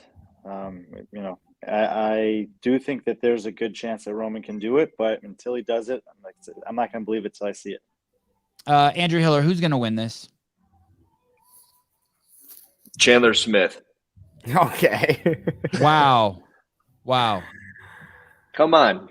You know, I do think that there's a good chance that Roman can do it, but until he does it, I'm not going to believe it till I see it. Andrew Hiller, who's going to win this? Chandler Smith. Okay. Wow. Come on.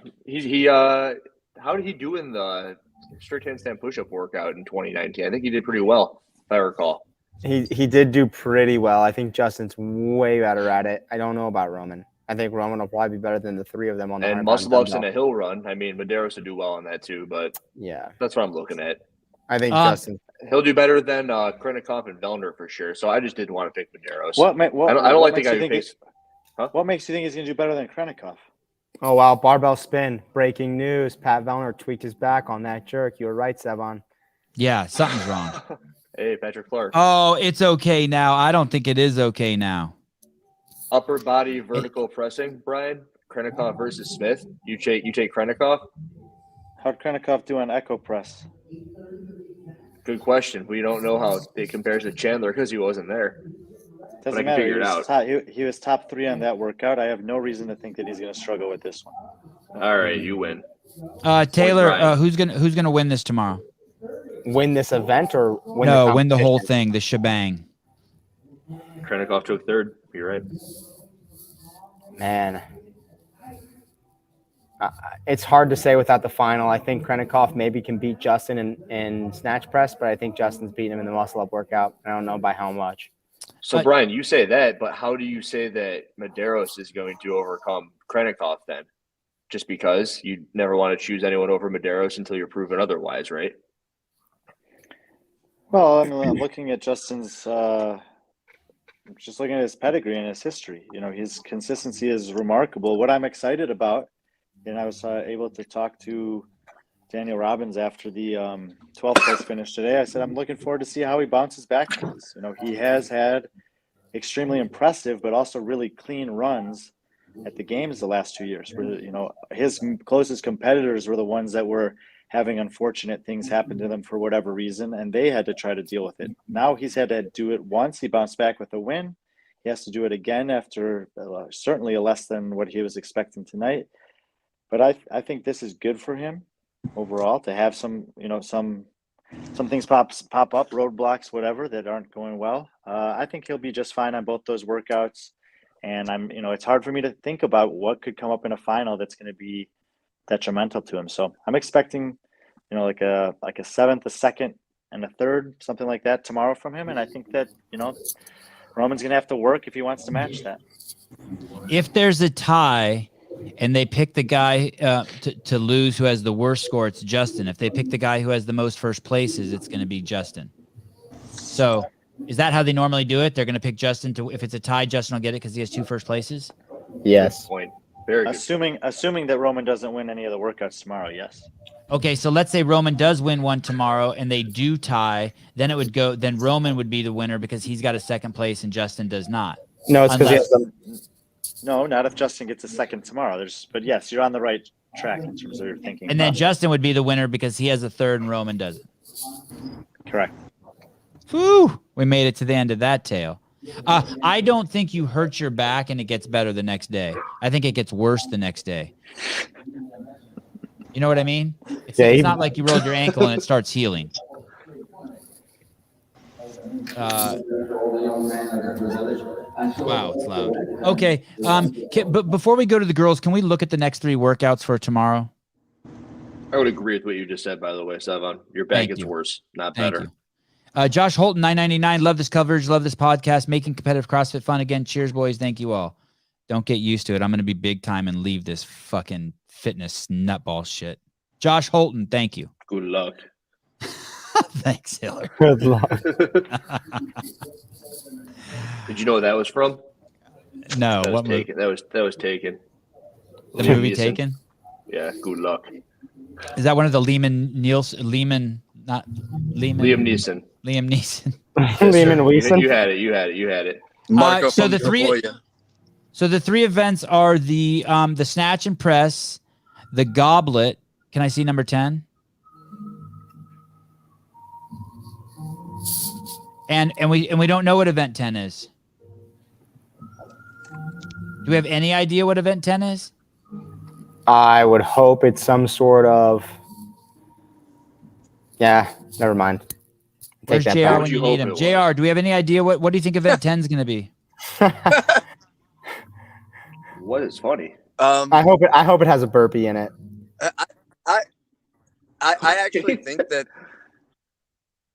How did he do in the strict handstand push-up workout in 2019? I think he did pretty well, if I recall. He did do pretty well. I think Justin's way better at it. I don't know about Roman. I think Roman will probably be better than the three of them on the And 100 muscle ups dumbbell. and a hill run. I mean, Medeiros would do well on that too, but Yeah, that's what I'm looking at. I think Justin. He'll do better than Krennikov and Vellner for sure. So I just didn't want to pick Medeiros. What I don't like the guy who thinks. What makes you think he's going to do better than Krennikov? Oh, wow. Barbell spin. Breaking news. Pat Vellner tweaked his back on that jerk. You were right, Sevan. Yeah, something's wrong. Hey, Patrick Clark. Oh, it's okay now. I don't think it is okay now. Upper body vertical pressing, Brian. Krennikov versus Smith. You take Krennikov? How'd Krennikov do on echo press? Good question. We don't know how it compares to Chandler because he wasn't there. But I Doesn't can matter. figure it out. He was top 3 on that workout. I have no reason to think that he's going to struggle with this one. All right, you win. Taylor, Brian. who's gonna win this tomorrow? Win this event or win Win the whole competition? thing, the shebang. Krennikov took third. You're right. Man. It's hard to say without the final. I think Krennikov maybe can beat Justin in snatch press, but I think Justin's beating him in the muscle up workout. I don't know by how much. So, Brian, you say that, but how do you say that Medeiros is going to overcome Krennikov then? Just because you never want to choose anyone over Medeiros until you're proven otherwise, right? Well, I'm looking at Justin's just looking at his pedigree and his history. You know, his consistency is remarkable. What I'm excited about, and I was able to talk to Daniel Robbins after the 12th place finish today. I said, I'm looking forward to see how he bounces back from this. You know, he has had extremely impressive, but also really clean runs at the games the last 2 years. Where, you know, his closest competitors were the ones that were having unfortunate things happen to them for whatever reason, and they had to try to deal with it. Now he's had to do it once. He bounced back with a win. He has to do it again after certainly a less than what he was expecting tonight. But I think this is good for him overall to have some things pop up, roadblocks, whatever, that aren't going well. I think he'll be just fine on both those workouts. And it's hard for me to think about what could come up in a final that's going to be detrimental to him. So I'm expecting, like a 7th, a 2nd, and a 3rd, something like that tomorrow from him. And I think that, Roman's going to have to work if he wants to match that. If there's a tie and they pick the guy to lose who has the worst score, it's Justin. If they pick the guy who has the most first places, it's going to be Justin. So is that how they normally do it? They're going to pick Justin if it's a tie, Justin will get it because he has 2 first places? Yes. Good point. Very good. Assuming that Roman doesn't win any of the workouts tomorrow, yes. Okay, so let's say Roman does win one tomorrow and they do tie, then Roman would be the winner because he's got a 2nd place and Justin does not. No, it's because he has Unless- some. No, not if Justin gets a 2nd tomorrow. But yes, you're on the right track in terms of your thinking. And then Justin would be the winner because he has a 3rd and Roman doesn't. Correct. Whew, we made it to the end of that tale. I don't think you hurt your back and it gets better the next day. I think it gets worse the next day. You know what I mean? It's, Yeah, it's he- not like you rolled your ankle and it starts healing. Wow, it's loud. Okay. But before we go to the girls, can we look at the next 3 workouts for tomorrow? I would agree with what you just said, by the way, Sevan. Your back Thank gets you. worse, not Thank better. you. Josh Holton, 999. Love this coverage. Love this podcast. Making competitive CrossFit fun again. Cheers, boys. Thank you all. Don't get used to it. I'm going to be big time and leave this fucking fitness nutball shit. Josh Holton, thank you. Good luck. Thanks, Hiller. Good luck. Did you know what that was from? No, That was what movie? taken. That was taken. The Liam movie Neeson. Taken? Yeah, good luck. Is that one of the Liam Neeson? Liam Neeson. Liam Neeson. Liam Neeson. You had it. Marco, so from the three- California. So the 3 events are the snatch and press, the goblet. Can I see number 10? And we don't know what event 10 is. Do we have any idea what event 10 is? I would hope it's some sort of. Yeah, never mind. Where's Take that JR back. when Would you you need hope him? it was? JR, do we have any idea what do you think event 10 is going to be? What is funny? I hope it has a burpee in it. I actually think that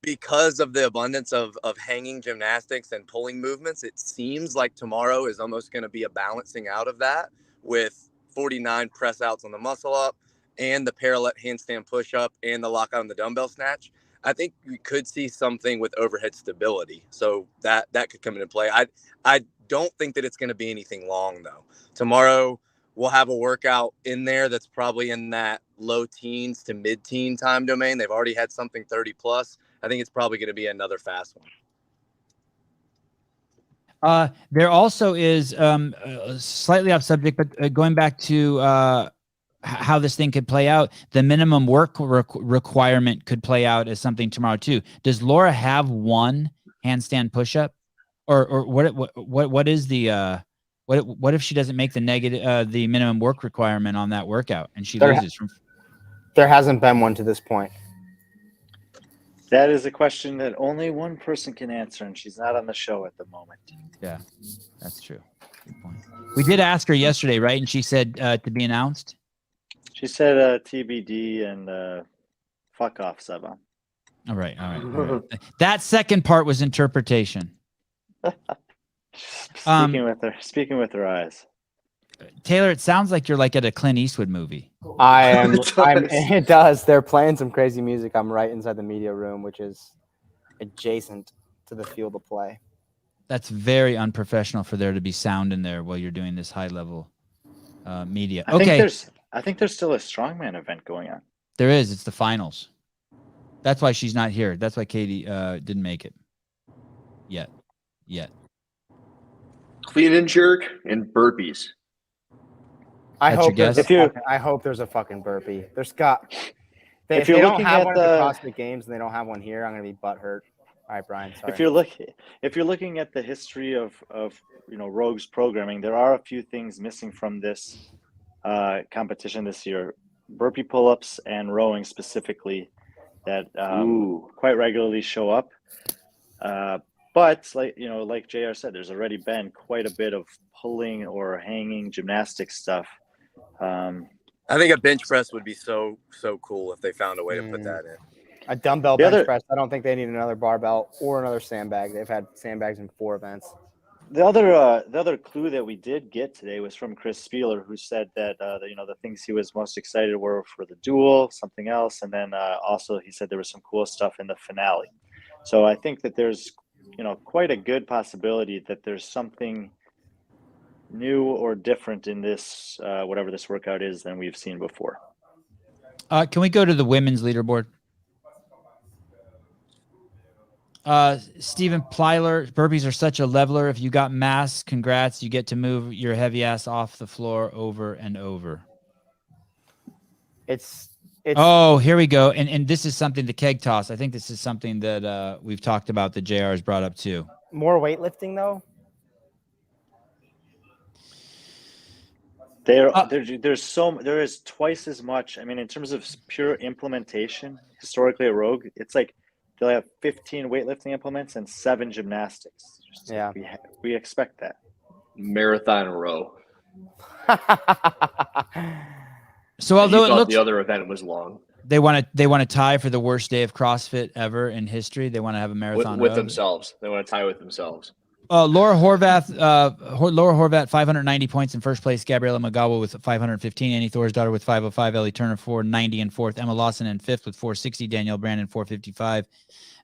because of the abundance of hanging gymnastics and pulling movements, it seems like tomorrow is almost going to be a balancing out of that with 49 press outs on the muscle up and the parallel handstand push up and the lockout on the dumbbell snatch. I think we could see something with overhead stability. So that could come into play. I don't think that it's going to be anything long though. Tomorrow we'll have a workout in there that's probably in that low teens to mid-teen time domain. They've already had something 30 plus. I think it's probably going to be another fast one. There also is slightly off subject, but going back to how this thing could play out, the minimum work requirement could play out as something tomorrow too. Does Laura have one handstand push-up, or what is the what if she doesn't make the negative the minimum work requirement on that workout and she loses from? There hasn't been one to this point. That is a question that only one person can answer, and she's not on the show at the moment. Yeah, that's true. Good point. We did ask her yesterday, right? And she said to be announced. She said TBD and fuck off, Sevan. All right. That second part was interpretation. Speaking with her eyes. Taylor, it sounds like you're like at a Clint Eastwood movie. I am. It does. They're playing some crazy music. I'm right inside the media room, which is adjacent to the field of play. That's very unprofessional for there to be sound in there while you're doing this high level media. I think there's still a strongman event going on. There is. It's the finals. That's why she's not here. That's why Katie didn't make it yet. Clean and jerk and burpees. I That's your guess? I hope there's a fucking burpee. There's got. If you're they don't looking have at one at the CrossFit Games and they don't have one here, I'm gonna be butthurt. All right, Brian. Sorry. If you're looking at the history of Rogue's programming, there are a few things missing from this competition this year. Burpee pull-ups and rowing specifically that quite regularly show up. But like JR said, there's already been quite a bit of pulling or hanging gymnastics stuff. I think a bench press would be so cool if they found a way to put that in. A dumbbell bench press. I don't think they need another barbell or another sandbag. They've had sandbags in 4 events. The other clue that we did get today was from Chris Spieler, who said that the things he was most excited were for the duel, something else, and then also he said there was some cool stuff in the finale. So I think that there's quite a good possibility that there's something new or different in this whatever this workout is than we've seen before. Can we go to the women's leaderboard? Stephen Plyler, burpees are such a leveler. If you got mass, congrats. You get to move your heavy ass off the floor over and over. It's oh, here we go. And this is something, the keg toss. I think this is something that we've talked about that JR has brought up too. more weightlifting though. There is twice as much. I mean, in terms of pure implementation, historically at Rogue, it's like they'll have 15 weightlifting implements and 7 gymnastics. Yeah. We expect that. Marathon row. So although it looks the other event was long, they want to tie for the worst day of CrossFit ever in history. They want to have a marathon with row. themselves. They want to tie with themselves. Laura Horvath, 590 points in first place. Gabriela Magawa with 515. Annie Thorsdottir with 505. Ellie Turner 490 in fourth. Emma Lawson in fifth with 460. Danielle Brandon 455.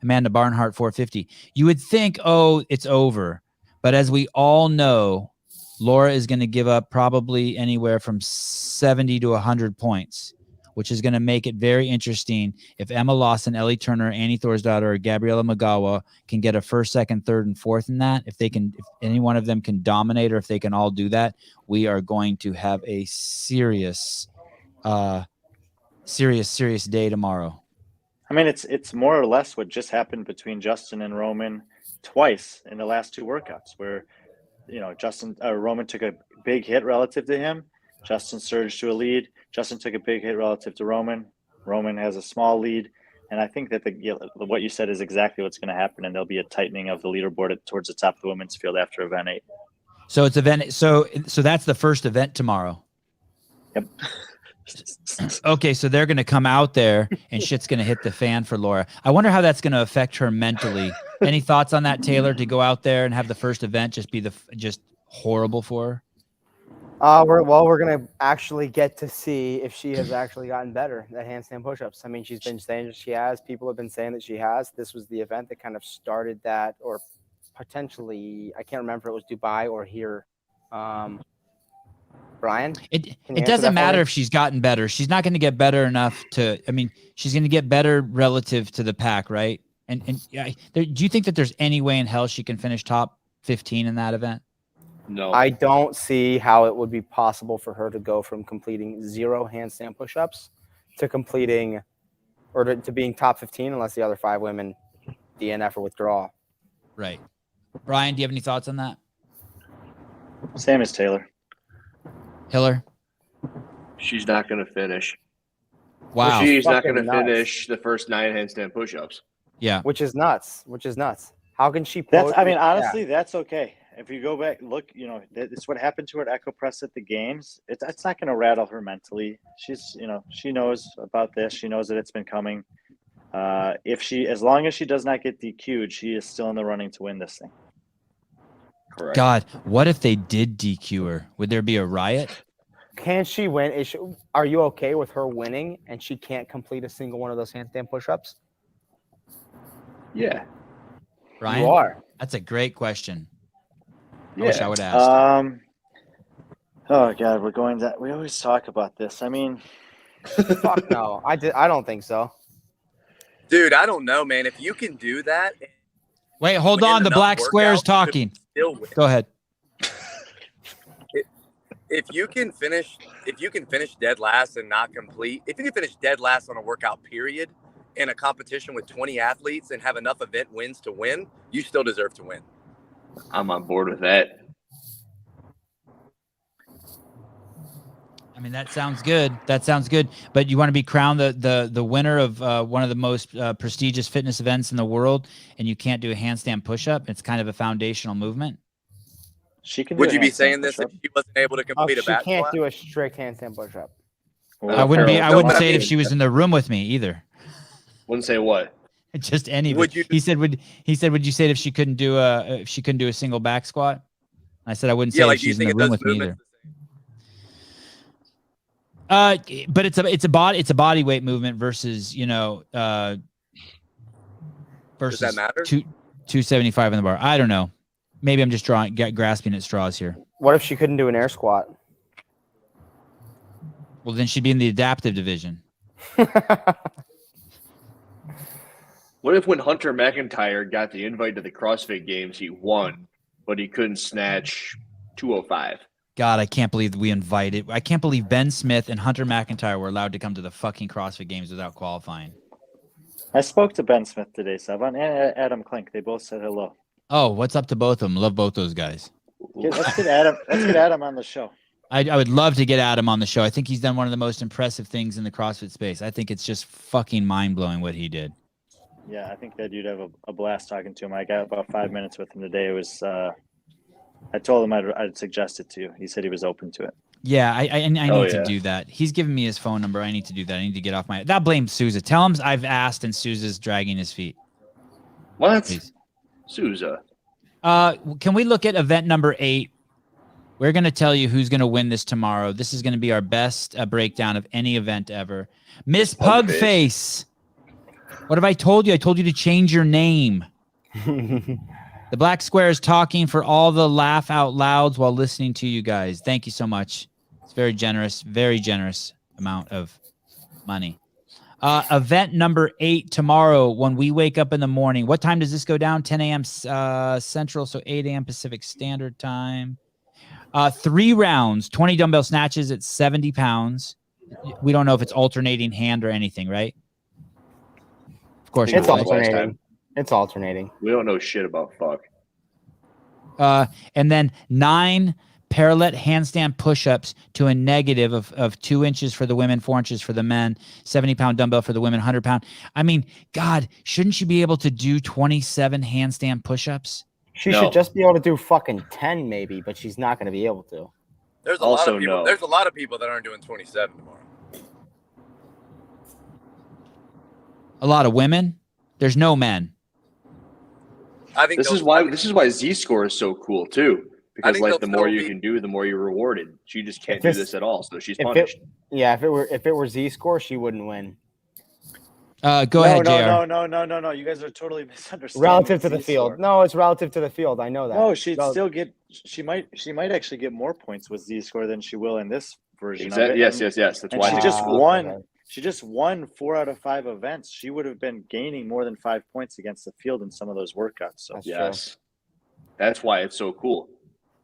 Amanda Barnhart 450. You would think, oh, it's over, but as we all know, Laura is going to give up probably anywhere from 70 to 100 points, which is going to make it very interesting if Emma Lawson, Ellie Turner, Annie Thorsdottir, or Gabriela Magawa can get a first, second, third, and fourth in that. If any one of them can dominate, or if they can all do that, we are going to have a serious day tomorrow. I mean, it's more or less what just happened between Justin and Roman twice in the last 2 workouts, where Roman took a big hit relative to him. Justin surged to a lead. Justin took a big hit relative to Roman. Roman has a small lead. And I think that what you said is exactly what's going to happen. And there'll be a tightening of the leaderboard towards the top of the women's field after event 8. So it's event. So that's the first event tomorrow. Yep. Okay. So they're going to come out there and shit's going to hit the fan for Laura. I wonder how that's going to affect her mentally. Any thoughts on that, Taylor, to go out there and have the first event just be just horrible for her? We're going to actually get to see if she has actually gotten better at handstand push-ups. I mean, she's been saying that she has. People have been saying that she has. This was the event that kind of started that, or potentially, I can't remember if it was Dubai or here. Brian? It doesn't matter if she's gotten better. She's not going to get better enough she's going to get better relative to the pack, right? And do you think that there's any way in hell she can finish top 15 in that event? No. I don't see how it would be possible for her to go from completing 0 handstand push-ups to completing or to being top 15 unless the other 5 women DNF or withdraw. Right. Brian, do you have any thoughts on that? Same as Taylor. Hiller? She's not going to finish. Wow. She's not going to Fucking nuts. finish the first 9 handstand push-ups. Yeah. Which is nuts. How can she? Honestly, that's okay. If you go back, look, it's what happened to her at Echo Press at the games. It's not going to rattle her mentally. She's, she knows about this. She knows that it's been coming. As long as she does not get DQ'd, she is still in the running to win this thing. Correct. God, what if they did DQ her? Would there be a riot? Can she win? Are you okay with her winning and she can't complete a single one of those handstand push-ups? Yeah. Brian? You are. That's a great question. I Yeah. wish I would ask. Oh God, we always talk about this. I mean, Fuck no. I don't think so. Dude, I don't know, man. If you can do that. Wait, hold on. The black square is talking. Go ahead. If you can finish dead last and not complete, if you can finish dead last on a workout period in a competition with 20 athletes and have enough event wins to win, you still deserve to win. I'm on board with that. I mean, that sounds good. But you want to be crowned the winner of one of the most prestigious fitness events in the world, and you can't do a handstand push-up? It's kind of a foundational movement. She can. Would you be saying this if she wasn't able to complete a back She can't squat? do a strict handstand push-up. I wouldn't say it if she was in the room with me either. Wouldn't say what? Just any. Would you? He said, would you say it if she couldn't do a single back squat? I said I wouldn't say it if she's in the room with me either. But it's a body weight movement versus versus Does that matter? 275 in the bar. I don't know. Maybe I'm just grasping at straws here. What if she couldn't do an air squat? Well, then she'd be in the adaptive division. What if when Hunter McIntyre got the invite to the CrossFit Games, he won, but he couldn't snatch 205? God, I can't believe I can't believe Ben Smith and Hunter McIntyre were allowed to come to the fucking CrossFit Games without qualifying. I spoke to Ben Smith today, Sevan, and Adam Klink. They both said hello. Oh, what's up to both of them? Love both those guys. Let's get Adam on the show. I would love to get Adam on the show. I think he's done one of the most impressive things in the CrossFit space. I think it's just fucking mind-blowing what he did. Yeah, I think that you'd have a blast talking to him. I got about 5 minutes with him today. It was I told him I'd suggest it to you. He said he was open to it. Yeah, I need to do that. He's given me his phone number. I need to do that. I need to get off my. That blame Souza. Tell him I've asked and Souza's dragging his feet. What? Please. Souza. Can we look at event number 8? We're going to tell you who's going to win this tomorrow. This is going to be our best breakdown of any event ever. Miss Pugface. What have I told you? I told you to change your name. The black square is talking for all the laugh out louds while listening to you guys. Thank you so much. It's very generous amount of money. Event number 8 tomorrow when we wake up in the morning. What time does this go down? 10 a.m. Central, so 8 a.m. Pacific Standard Time. 3 rounds, 20 dumbbell snatches at 70 pounds. We don't know if it's alternating hand or anything, right? Of course, it's alternating. It's alternating. We don't know shit about fuck. And then 9 parallel handstand push-ups to a negative of 2 inches for the women, 4 inches for the men, 70-pound dumbbell for the women, 100-pound. I mean, God, shouldn't she be able to do 27 handstand push-ups? She should just be able to do fucking 10 maybe, but she's not going to be able to. There's a lot of people. There's a lot of people that aren't doing 27 tomorrow. A lot of women. There's no men. I think this is why Z score is so cool too. Because like the more you can do, the more you're rewarded. She just can't do this at all, so she's punished. If it were Z score, she wouldn't win. Go ahead, JR. No. You guys are totally misunderstanding. Relative to the field. No, it's relative to the field. I know that. No, she'd still get. She might actually get more points with Z score than she will in this version. Exactly. Of it. Yes. That's why she just won. Okay. She just won 4 out of 5 events. She would have been gaining more than 5 points against the field in some of those workouts. So that's why it's so cool.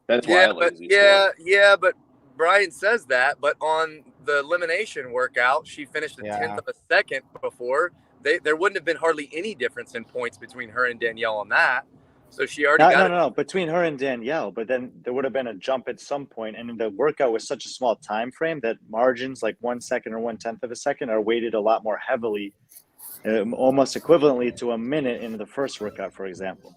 That's why I like Z score. But Brian says that. But on the elimination workout, she finished a tenth of a second before. There wouldn't have been hardly any difference in points between her and Danielle on that. So she already got No, between her and Danielle. But then there would have been a jump at some point. And the workout was such a small time frame that margins like 1 second or 1/10 of a second are weighted a lot more heavily, almost equivalently to a minute in the first workout, for example.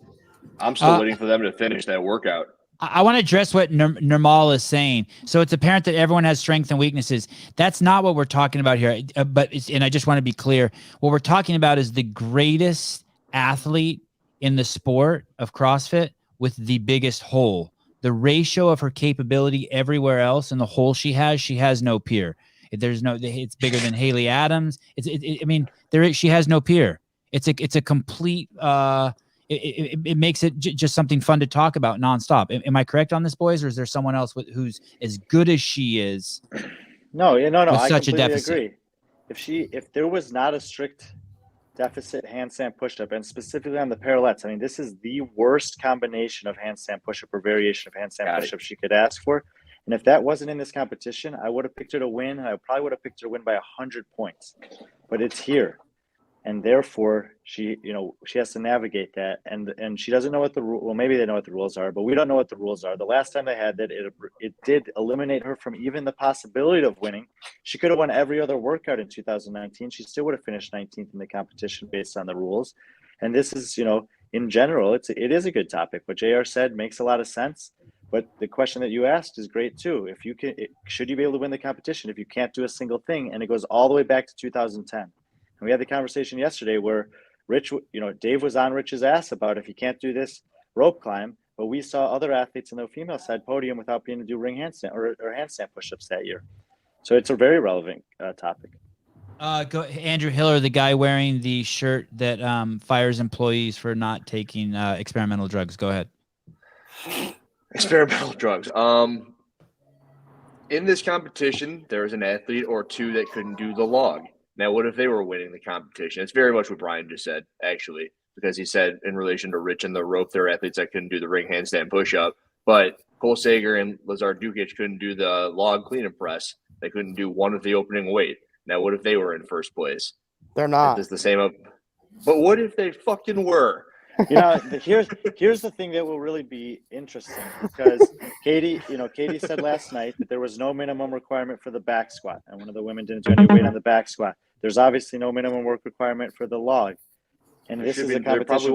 I'm still waiting for them to finish that workout. I want to address what Nirmal is saying. So it's apparent that everyone has strengths and weaknesses. That's not what we're talking about here. And I just want to be clear. What we're talking about is the greatest athlete in the sport of CrossFit with the biggest hole. The ratio of her capability everywhere else and the hole she has no peer. It's bigger than Haley Adams. She has no peer. It's a complete. It makes it just something fun to talk about nonstop. Am I correct on this, boys, or is there someone else who's as good as she is? No. I such a deficit. Agree. If there was not a strict deficit handstand push-up, and specifically on the parallettes, I mean, this is the worst combination of handstand push-up or variation of handstand push-up she could ask for. And if that wasn't in this competition, I would have picked her to win. I probably would have picked her to win by 100 points. But it's here. And therefore, she has to navigate that, and she doesn't know what the rule. Well, maybe they know what the rules are, but we don't know what the rules are. The last time they had that, it did eliminate her from even the possibility of winning. She could have won every other workout in 2019. She still would have finished 19th in the competition based on the rules. And this is, in general, it is a good topic. What JR said makes a lot of sense. But the question that you asked is great too. Should you be able to win the competition if you can't do a single thing? And it goes all the way back to 2010. And we had the conversation yesterday where Dave was on Rich's ass about if you can't do this rope climb, but we saw other athletes in the female side podium without being able to do ring handstand or handstand push-ups that year. So it's a very relevant topic. Andrew Hiller, the guy wearing the shirt that fires employees for not taking experimental drugs. Go ahead. Experimental drugs. In this competition, there was an athlete or two that couldn't do the log. Now, what if they were winning the competition? It's very much what Brian just said, actually, because he said in relation to Rich and the rope, there are athletes that couldn't do the ring handstand push-up, but Cole Sager and Lazar Dukic couldn't do the log clean and press. They couldn't do one of the opening weight. Now, what if they were in first place? They're not. It's the same. But what if they fucking were? Here's the thing that will really be interesting, because Katie said last night that there was no minimum requirement for the back squat, and one of the women didn't do any weight on the back squat. There's obviously no minimum work requirement for the log, and this is a competition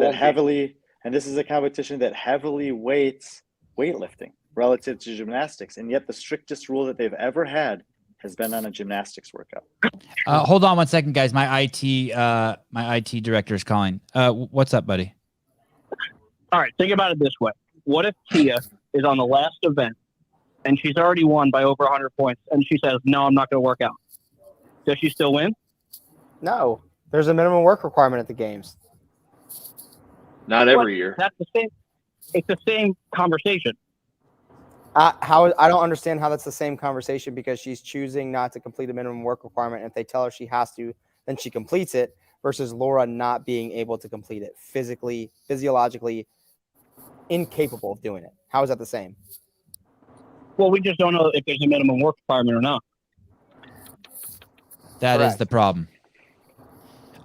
that heavily weights weightlifting relative to gymnastics, and yet the strictest rule that they've ever had has been on a gymnastics workout. Hold on one second, guys. My IT director is calling. What's up, buddy? All right, think about it this way. What if Tia is on the last event and she's already won by over 100 points and she says, no, I'm not going to work out? Does she still win? No, there's a minimum work requirement at the games. Not every year. That's the same. It's the same conversation. I don't understand how that's the same conversation, because she's choosing not to complete a minimum work requirement. And if they tell her she has to, then she completes it, versus Laura not being able to complete it, physiologically incapable of doing it. How is that the same? Well, we just don't know if there's a minimum work requirement or not. That is the problem.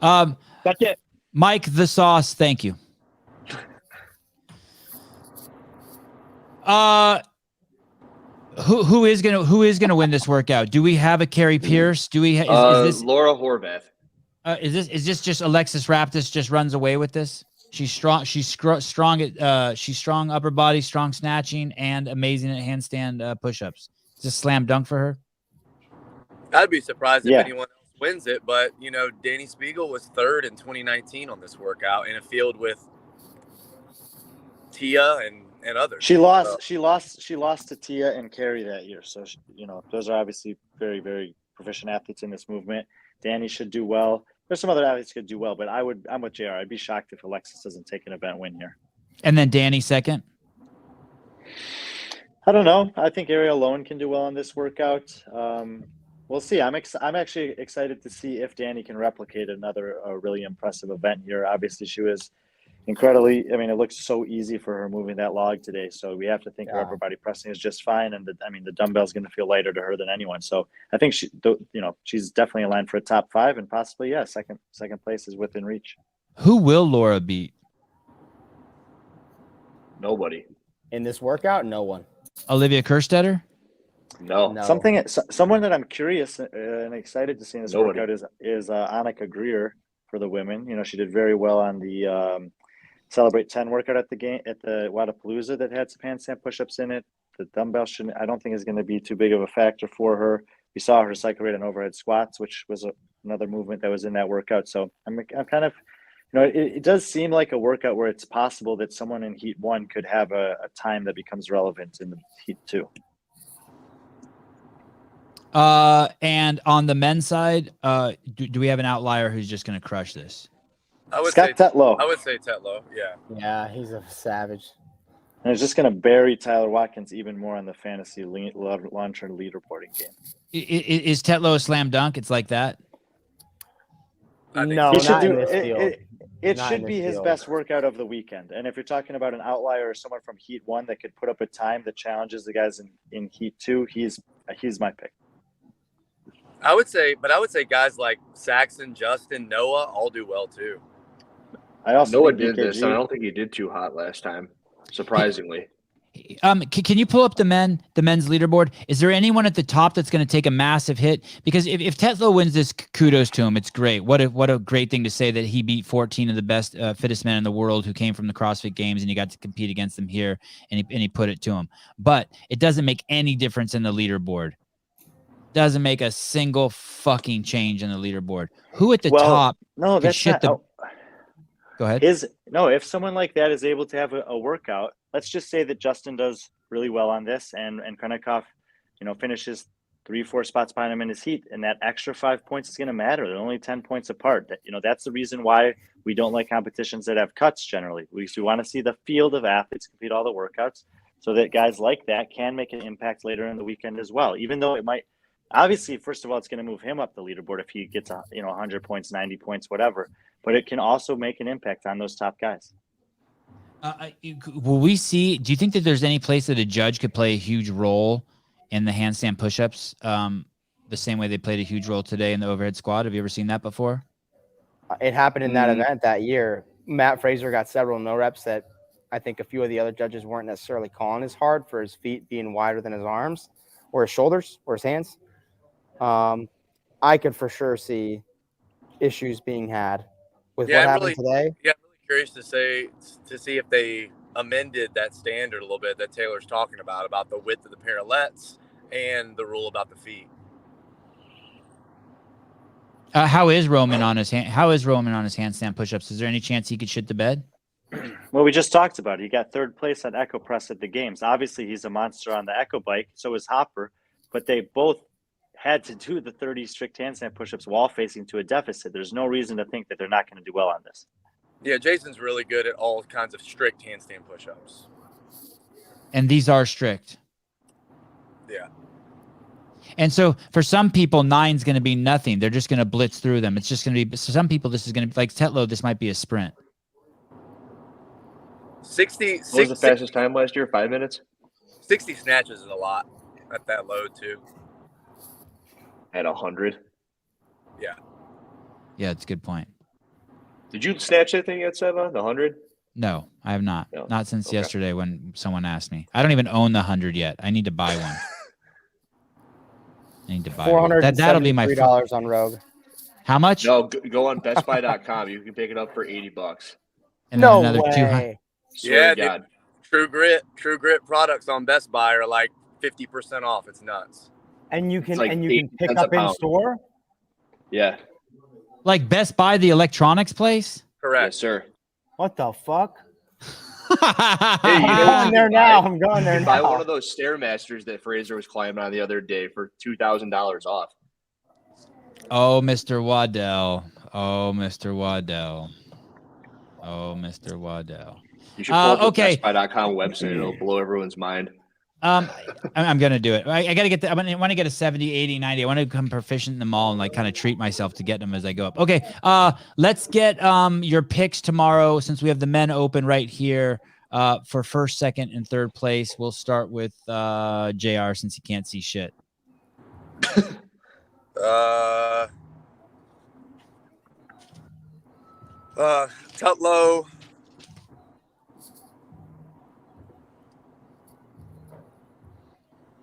That's it. Mike the Sauce, thank you. Who is gonna win this workout? Do we have a Carrie Pierce? Do we? Is this Laura Horvath? Is this just Alexis Raptis just runs away with this? She's strong. She's strong at she's strong upper body, strong snatching, and amazing at handstand push-ups. Is this a slam dunk for her? I'd be surprised if anyone else wins it, but Danny Spiegel was third in 2019 on this workout in a field with Tia and others. She lost to Tia and Carrie that year. So those are obviously very, very proficient athletes in this movement. Danny should do well. There's some other athletes could do well, but I'm with JR. I'd be shocked if Alexis doesn't take an event win here. And then Danny second. I don't know. I think Ariel Lone can do well on this workout. We'll see. I'm actually excited to see if Danny can replicate another really impressive event here. Obviously, she was incredibly. I mean, it looks so easy for her moving that log today. So we have to think her upper body pressing is just fine, and the dumbbell's going to feel lighter to her than anyone. So I think she's definitely aligned for a top 5, and possibly second place is within reach. Who will Laura beat? Nobody in this workout. No one. Olivia Kerstetter? No. Someone that I'm curious and excited to see in this workout is Annika Greer for the women. She did very well on the Celebrate 10 workout at the Wadapalooza that had some handstand push-ups in it. The dumbbell I don't think is going to be too big of a factor for her. We saw her cycle rate on overhead squats, which was another movement that was in that workout. So I'm kind of, it does seem like a workout where it's possible that someone in Heat 1 could have a time that becomes relevant in the Heat 2. And on the men's side, do we have an outlier who's just going to crush this? I would Scott Tetlow. I would say Tetlow. Yeah. Yeah, he's a savage. And it's just going to bury Tyler Watkins even more on the fantasy launcher leaderboarding game. Is Tetlow a slam dunk? It's like that. No, he should not do in this field. It should be his best workout of the weekend. And if you're talking about an outlier or someone from Heat 1 that could put up a time that challenges the guys in Heat 2, he's my pick. I would say guys like Saxon, Justin, Noah all do well too. I also Noah think did BKG, this, and I don't think he did too hot last time, surprisingly. Can you pull up the men's leaderboard? Is there anyone at the top that's going to take a massive hit? Because if Tetlow wins this, kudos to him. It's great. What a great thing to say that he beat 14 of the best, fittest men in the world who came from the CrossFit Games, and you got to compete against them here, and he put it to him. But it doesn't make any difference in the leaderboard. Doesn't make a single fucking change in the leaderboard. Who at the top? No, that's shit not. Go ahead. If someone like that is able to have a workout, let's just say that Justin does really well on this, and Krennikov, finishes 3-4 spots behind him in his heat, and that extra 5 points is going to matter. They're only 10 points apart. That's the reason why we don't like competitions that have cuts. Generally, we want to see the field of athletes complete all the workouts, so that guys like that can make an impact later in the weekend as well. Even though it might. Obviously, first of all, it's going to move him up the leaderboard if he gets 100 points, 90 points, whatever. But it can also make an impact on those top guys. Will we see? Do you think that there's any place that a judge could play a huge role in the handstand push-ups, the same way they played a huge role today in the overhead squat? Have you ever seen that before? It happened in that event that year. Matt Fraser got several no reps that I think a few of the other judges weren't necessarily calling as hard for his feet being wider than his arms or his shoulders or his hands. I could for sure see issues being had with what happened today. Yeah, I'm really curious to see if they amended that standard a little bit that Taylor's talking about the width of the parallettes and the rule about the feet. How is Roman on his handstand push-ups? Is there any chance he could shit the bed? Well, we just talked about it. He got third place on Echo Press at the games. Obviously, he's a monster on the Echo bike. So is Hopper, but they both had to do the 30 strict handstand push-ups while facing to a deficit. There's no reason to think that they're not going to do well on this. Yeah, Jason's really good at all kinds of strict handstand push-ups. And these are strict. Yeah. And so for some people, 9's going to be nothing. They're just going to blitz through them. It's just going to be, so some people, this is going to be like Tetlow. This might be a sprint. 60. What was the fastest time last year? 5 minutes? 60 snatches is a lot at that load too. At 100? Yeah. Yeah, it's a good point. Did you snatch that thing at Sevan, the 100? No, I have not. No. Not since yesterday when someone asked me. I don't even own the 100 yet. I need to buy one. I need to buy one. That'll be my $473 on Rogue. How much? No, go on bestbuy.com. You can pick it up for $80. And then another way. 200. Yeah, dude, True Grit products on Best Buy are like 50% off. It's nuts. And you can like pick up in store. Yeah. Like Best Buy, the electronics place? Correct. Yes, sir. What the fuck? Hey, I'm going there now. I'm going there buy one now. of those Stairmasters that Fraser was climbing on the other day for $2,000 off. Oh, Mr. Waddell. Oh, Mr. Waddell. Oh, Mr. Waddell. You should pull up the okay. bestbuy.com website. It'll blow everyone's mind. I'm going to do it. I got to get I want to get a 70, 80, 90. I want to become proficient in them all and like kind of treat myself to get them as I go up. Okay. Let's get your picks tomorrow since we have the men open right here for first, second, and third place. We'll start with JR since he can't see shit. Tutlow.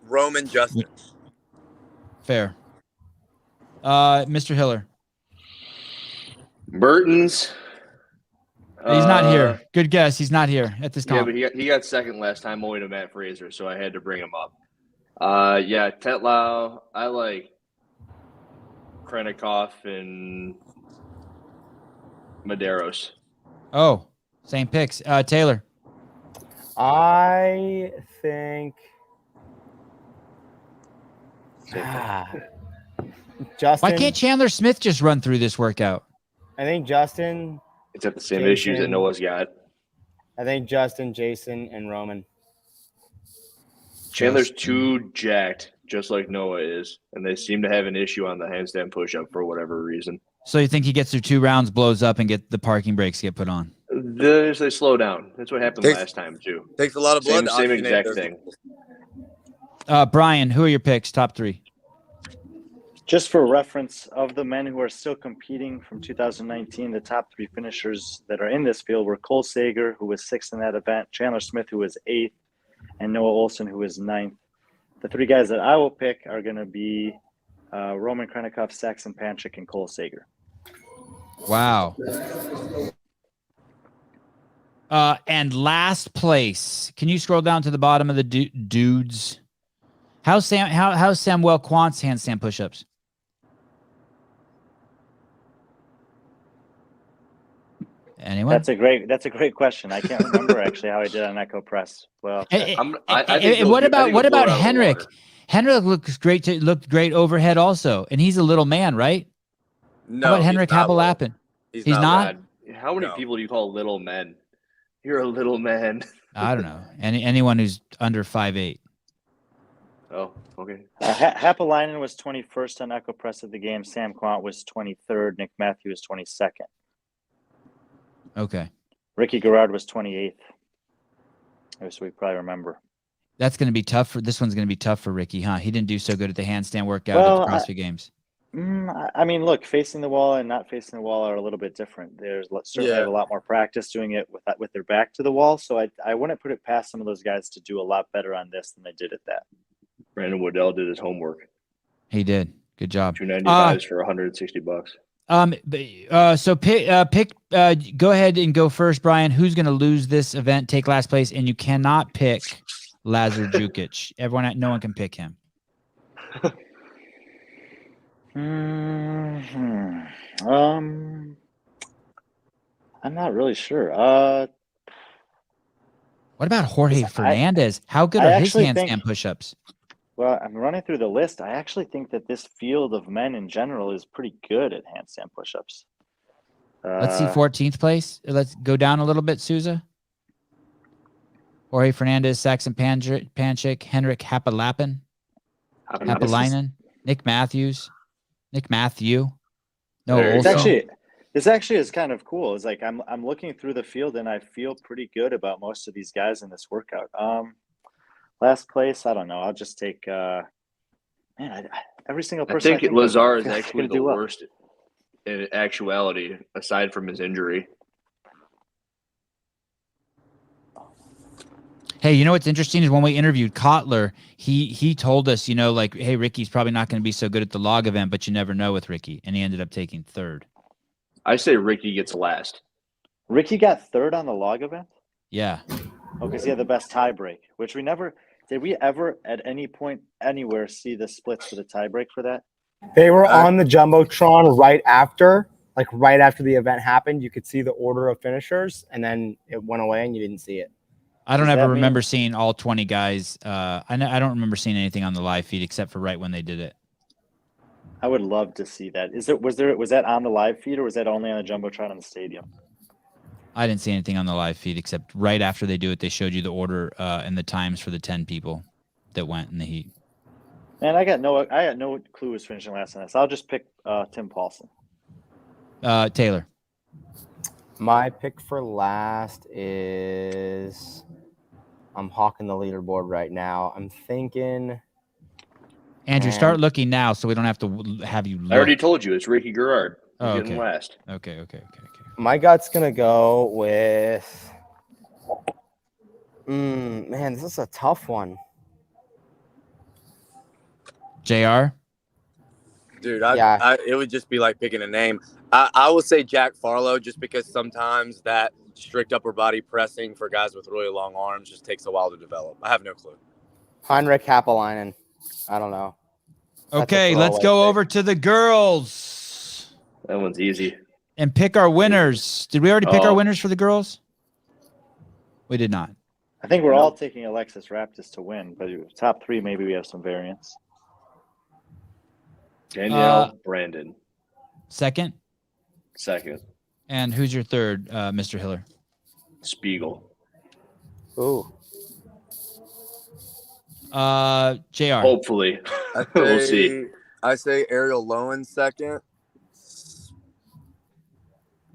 Roman Justin. Fair. Mr. Hiller. Mertens. He's not here. Good guess. He's not here at this time. Yeah, but he got second last time only to Matt Fraser, so I had to bring him up. Yeah, Tetlow. I like Krennikov and Medeiros. Oh, same picks. Taylor. I think Justin. Why can't Chandler Smith just run through this workout? I think Justin. It's at the same Jason, issues that Noah's got. I think Justin, Jason, and Roman. Chandler's too jacked, just like Noah is, and they seem to have an issue on the handstand push-up for whatever reason. So you think he gets through 2 rounds, blows up, and get the parking brakes get put on? They slow down. That's what happened last time too. Takes a lot of blood. Same exact thing. Brian, who are your picks? Top 3. Just for reference, of the men who are still competing from 2019, the top 3 finishers that are in this field were Cole Sager, who was 6th in that event, Chandler Smith, who was 8th, and Noah Olson, who was 9th. The 3 guys that I will pick are going to be Roman Krennikov, Saxon Panchik, and Cole Sager. Wow. And last place. Can you scroll down to the bottom of the dudes? How's Samuel Quant's handstand push-ups? Anyone? That's a great question. I can't remember actually how I did on Echo Press. Well, what about Henrik? Henrik looked great overhead also, and he's a little man, right? No, how about Henrik Happelappen? He's not. How many people do you call little men? You're a little man. I don't know. Anyone who's under 5'8". Oh, okay. Happelainen was 21st on Echo Press at the game. Sam Quant was 23rd. Nick Matthews 22nd. Okay. Ricky Gerard was 28th. So we probably remember. That's going to be tough this one's going to be tough for Ricky, huh? He didn't do so good at the handstand workout at the CrossFit Games. I mean, look, facing the wall and not facing the wall are a little bit different. There's certainly have a lot more practice doing it with their back to the wall. So I wouldn't put it past some of those guys to do a lot better on this than they did at that. Brandon Waddell did his homework. He did. Good job. 295s for $160. So pick. Go ahead and go first, Brian. Who's going to lose this event? Take last place, and you cannot pick Lazar Jukic. No one can pick him. I'm not really sure. What about Jorge Fernandez? How good are his handstand push-ups? Well, I'm running through the list. I actually think that this field of men in general is pretty good at handstand push-ups. Let's see 14th place. Let's go down a little bit, Souza. Jorge Fernandez, Saxon Panchik, Henrik Hapalainen, Nick Matthew. No, this actually is kind of cool. It's like I'm looking through the field and I feel pretty good about most of these guys in this workout. Last place, I don't know. I'll just take every single person. I think Lazar is actually the worst in actuality, aside from his injury. Hey, you know what's interesting is when we interviewed Kotler, he told us, like, hey, Ricky's probably not going to be so good at the log event, but you never know with Ricky, and he ended up taking third. I say Ricky gets last. Ricky got third on the log event? Yeah. Oh, because he had the best tie break, which did we ever at any point anywhere see the splits for the tie break for that? They were on the Jumbotron right after the event happened. You could see the order of finishers, and then it went away and you didn't see it. I don't ever remember seeing all 20 guys. I don't remember seeing anything on the live feed except for right when they did it. I would love to see that. Was that on the live feed or was that only on the Jumbotron in the stadium? I didn't see anything on the live feed except right after they do it, they showed you the order and the times for the 10 people that went in the heat. Man, I got no clue who's finishing last on this. I'll just pick Tim Paulson. Taylor. My pick for last is I'm hawking the leaderboard right now. I'm thinking Andrew, start looking now so we don't have to have you look. I already told you it's Ricky Gerard. Oh, getting last. Okay. My gut's gonna go with man, this is a tough one. JR? Dude, it would just be like picking a name. I would say Jack Farlow just because sometimes that strict upper body pressing for guys with really long arms just takes a while to develop. I have no clue. Henrik Hapalainen. I don't know. Okay, let's go over to the girls. That one's easy. And pick our winners. Did we already pick our winners for the girls? We did not. I think we're all taking Alexis Raptis to win, but top three, maybe we have some variance. Danielle Brandon. Second. And who's your third, Mr. Hiller? Spiegel. Ooh. JR. Hopefully. We'll see. I say Ariel Lowen second.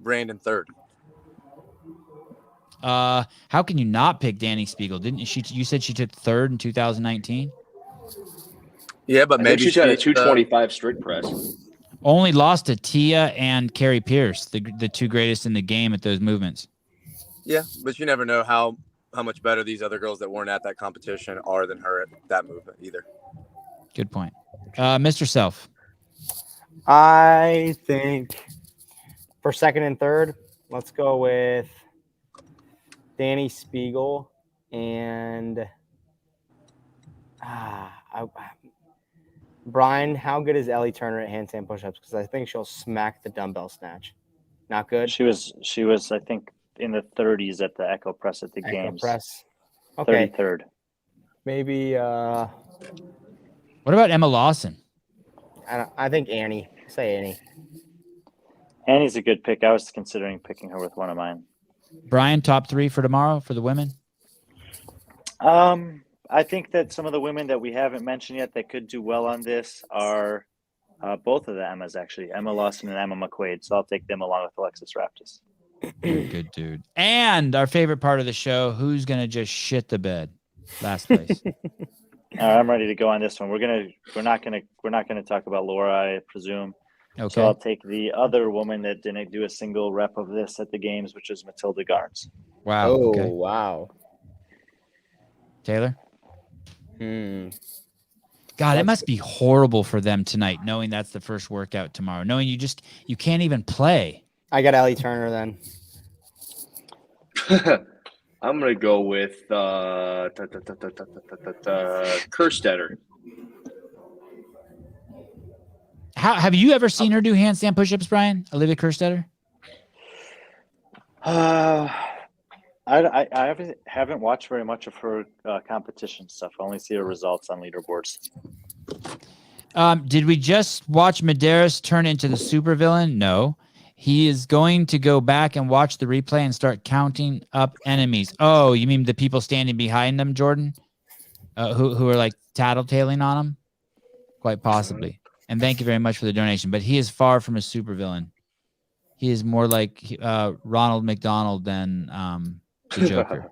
Brandon third. How can you not pick Danny Spiegel? Didn't she? You said she took third in 2019. Yeah, but maybe she's got a 225 strict press. Only lost to Tia and Carrie Pierce, the two greatest in the game at those movements. Yeah, but you never know how much better these other girls that weren't at that competition are than her at that movement either. Good point. Mr. Self. I think for second and third, let's go with Danny Spiegel and Brian. How good is Ellie Turner at handstand push-ups? Because I think she'll smack the dumbbell snatch. Not good. She was I think in the 30s at the Echo Press at the games. Press. Okay. 33rd. Maybe. What about Emma Lawson? I think Annie. Say Annie. Annie's a good pick. I was considering picking her with one of mine. Brian, top three for tomorrow for the women? I think that some of the women that we haven't mentioned yet that could do well on this are both of the Emmas, actually. Emma Lawson and Emma McQuaid. So I'll take them along with Alexis Raptis. Good dude. And our favorite part of the show, who's going to just shit the bed? Last place. All right, I'm ready to go on this one. We're not gonna talk about Laura, I presume. Okay. So I'll take the other woman that didn't do a single rep of this at the games, which is Matilda Garnes. Wow. Oh, Okay. wow. Taylor? That's- God, it must be horrible for them tonight, knowing that's the first workout tomorrow, knowing you can't even play. I got Ellie Turner then. I'm gonna go with Kerstetter. How have you ever seen her do handstand push-ups, Brian? Olivia Kerstetter? I haven't watched very much of her competition stuff. I only see her results on leaderboards. Did we just watch Medeiros turn into the supervillain? No. He is going to go back and watch the replay and start counting up enemies. Oh, you mean the people standing behind him, Jordan? Who are like tattletaling on him? Quite possibly. And thank you very much for the donation. But he is far from a supervillain. He is more like Ronald McDonald than the Joker.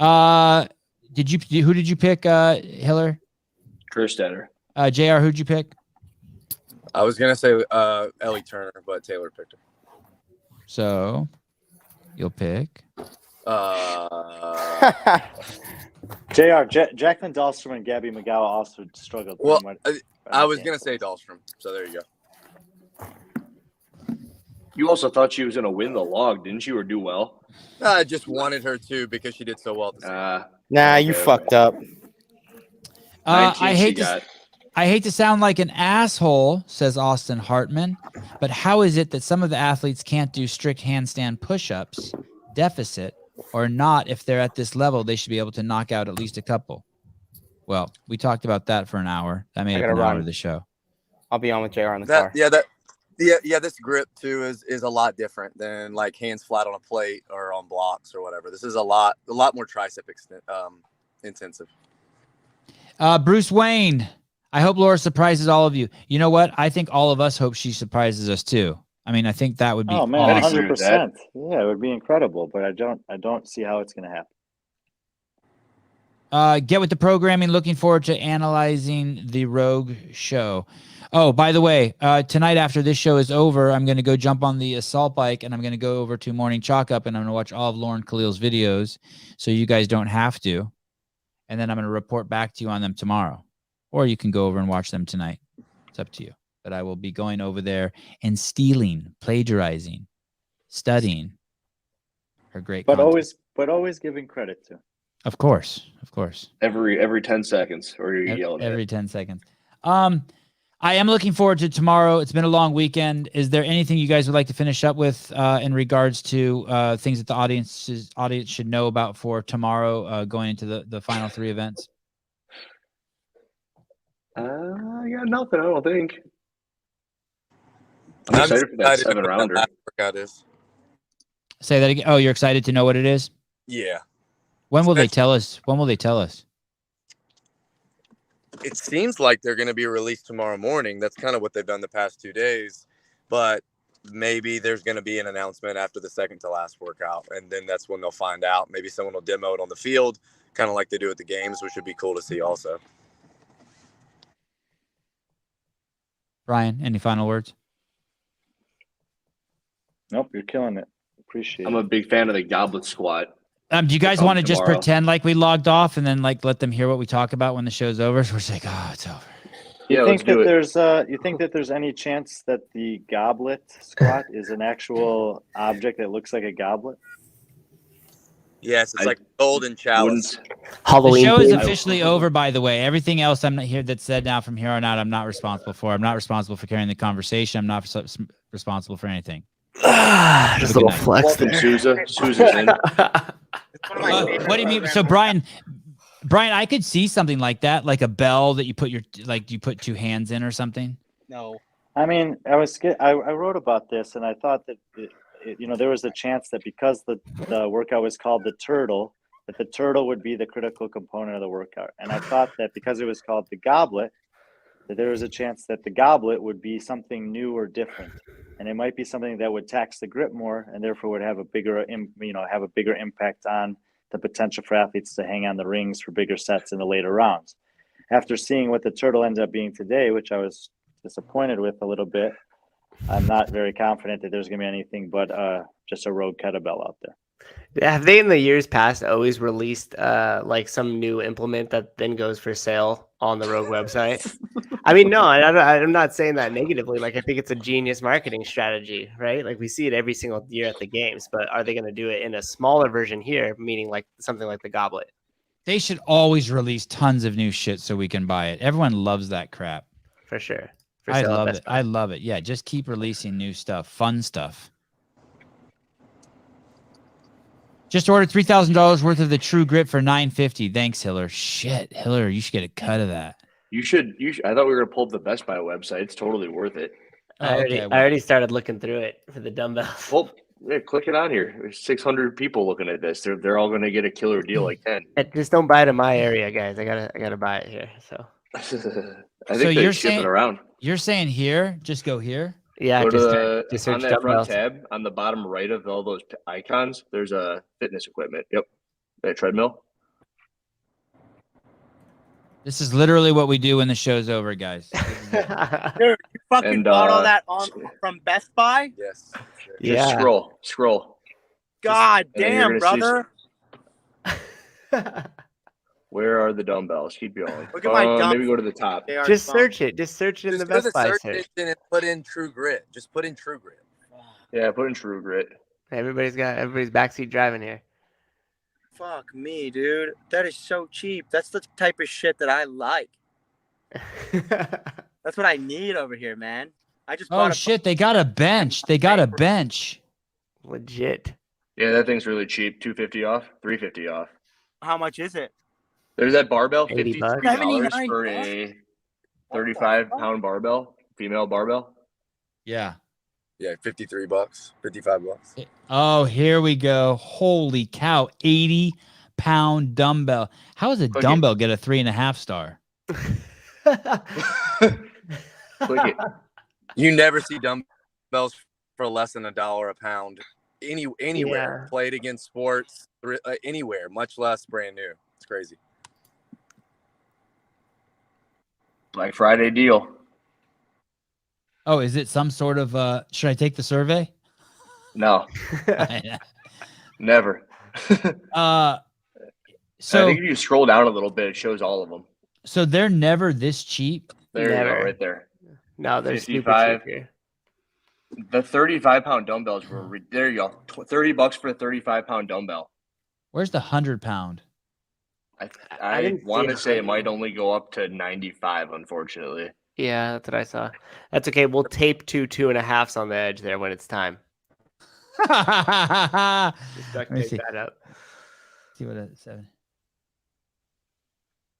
Who did you pick, Hiller? Kerstetter. JR, who'd you pick? I was gonna say Ellie Turner, but Taylor picked her. So you'll pick. Jacqueline Dahlstrom and Gabby McGowan also struggled. Well, I was gonna say Dahlstrom, so there you go. You also thought she was gonna win the log, didn't you, or do well? I just wanted her to because she did so well. Nah, you fucked up. I hate to sound like an asshole, says Austin Hartman, but how is it that some of the athletes can't do strict handstand push-ups, deficit, or not? If they're at this level, they should be able to knock out at least a couple. Well, we talked about that for an hour. That made up an hour of the show. I'll be on with JR in the car. This grip too is a lot different than like hands flat on a plate or on blocks or whatever. This is a lot more tricep intensive. Bruce Wayne, I hope Laura surprises all of you. You know what? I think all of us hope she surprises us too. I mean, I think that would be oh man, awesome. 100%. Yeah, it would be incredible, but I don't see how it's going to happen. Get with the programming. Looking forward to analyzing the Rogue show. Oh, by the way, tonight after this show is over, I'm going to go jump on the assault bike and I'm going to go over to Morning Chalk Up and I'm going to watch all of Lauren Khalil's videos so you guys don't have to. And then I'm going to report back to you on them tomorrow. Or you can go over and watch them tonight. It's up to you. But I will be going over there and stealing, plagiarizing, studying her great content. Always giving credit to. Of course. Every 10 seconds, or you're yelling every 10 seconds. I am looking forward to tomorrow. It's been a long weekend. Is there anything you guys would like to finish up with in regards to things that the audience should know about for tomorrow going into the final three events? I got nothing, I don't think. I'm excited for that 7-rounder. Workout is. Say that again. Oh, you're excited to know what it is? Yeah. When will they tell us? It seems like they're going to be released tomorrow morning. That's kind of what they've done the past 2 days. But maybe there's going to be an announcement after the second to last workout. And then that's when they'll find out. Maybe someone will demo it on the field, kind of like they do at the games, which would be cool to see also. Brian, any final words? Nope, you're killing it. Appreciate it. I'm a big fan of the goblet squat. Do you guys want to just pretend like we logged off and then like let them hear what we talk about when the show's over? So we're just like, oh, it's over. You think that there's any chance that the goblet squat is an actual object that looks like a goblet? Yes, it's like golden chalice. Halloween. The show is officially over, by the way. Everything else I'm not here that's said now from here on out, I'm not responsible for. I'm not responsible for carrying the conversation. I'm not responsible for anything. Just a little flex there. Sousa's in. What do you mean? So Brian, I could see something like that, like a bell that you put two hands in or something. No. I mean, I wrote about this and I thought that there was a chance that because the workout was called the turtle, that the turtle would be the critical component of the workout. And I thought that because it was called the goblet, that there was a chance that the goblet would be something new or different. And it might be something that would tax the grip more and therefore would have a bigger impact on the potential for athletes to hang on the rings for bigger sets in the later rounds. after seeing what the turtle ended up being today, which I was disappointed with a little bit, I'm not very confident that there's going to be anything but just a rogue kettlebell out there. Have they in the years past always released like some new implement that then goes for sale on the Rogue website? I mean, no, I'm not saying that negatively. Like, I think it's a genius marketing strategy, right? Like, we see it every single year at the games, but are they going to do it in a smaller version here, meaning like something like the goblet? They should always release tons of new shit so we can buy it. Everyone loves that crap. For sure. For I sale at love Best it. Buy. I love it. Yeah, just keep releasing new stuff, fun stuff. Just ordered $3,000 worth of the True Grit for $950. Thanks, Hiller. Shit, Hiller, you should get a cut of that. You should. I thought we were gonna pull up the Best Buy website. It's totally worth it. I already started looking through it for the dumbbells. Well, yeah, click it on here. There's 600 people looking at this. They're all gonna get a killer deal like 10. Just don't buy it in my area, guys. I gotta buy it here. So I think So they're you're shipping saying- around. You're saying here, just go here? yeah, Go just to search on that dumbbells. front tab on the bottom right of all those icons. There's a fitness equipment. Yep, that treadmill. This is literally what we do when the show's over, guys. Dude, you fucking And, bought all that from Best Buy? Yes. Just Yeah. scroll. God and then you're damn, gonna brother. Where are the dumbbells? Keep going. Look at my dumb- Maybe go to the top. They are Just fun. search it. Just search it in Just the go to Best the Buy search search. engine and put in True Grit. Just put in True Grit. Yeah, put in True Grit. Everybody's backseat driving here. Fuck me, dude. That is so cheap. That's the type of shit that I like. That's what I need over here, man. I just Oh, bought a shit, they got a bench. They got a bench. Legit. Yeah, that thing's really cheap. $250 off, $350 off. How much is it? There's that barbell, $80. $53 for $79. a 35-pound barbell, female barbell. Yeah. Yeah, $53, $55. Oh, here we go. Holy cow. 80-pound dumbbell. How does a Click dumbbell get a 3.5 star? Click it. You never see dumbbells for less than $1 a pound anywhere. Yeah. Played against sports, anywhere, much less brand new. It's crazy. Black Friday deal. Oh, is it some sort of should I take the survey? No, never. I So think if you scroll down a little bit, it shows all of them. so they're never this cheap. There you Never. go, right there. No, they're super 55. cheap here. The 35-pound dumbbells were there. You go. $30 for a 35-pound dumbbell. Where's the 100-pound? I I didn't see want to it say it right might now. only go up to 95, unfortunately. Yeah, that's what I saw. That's okay. We'll tape 2.5s on the edge there when it's time. Just duct Let me tape see. that up. See what a 7.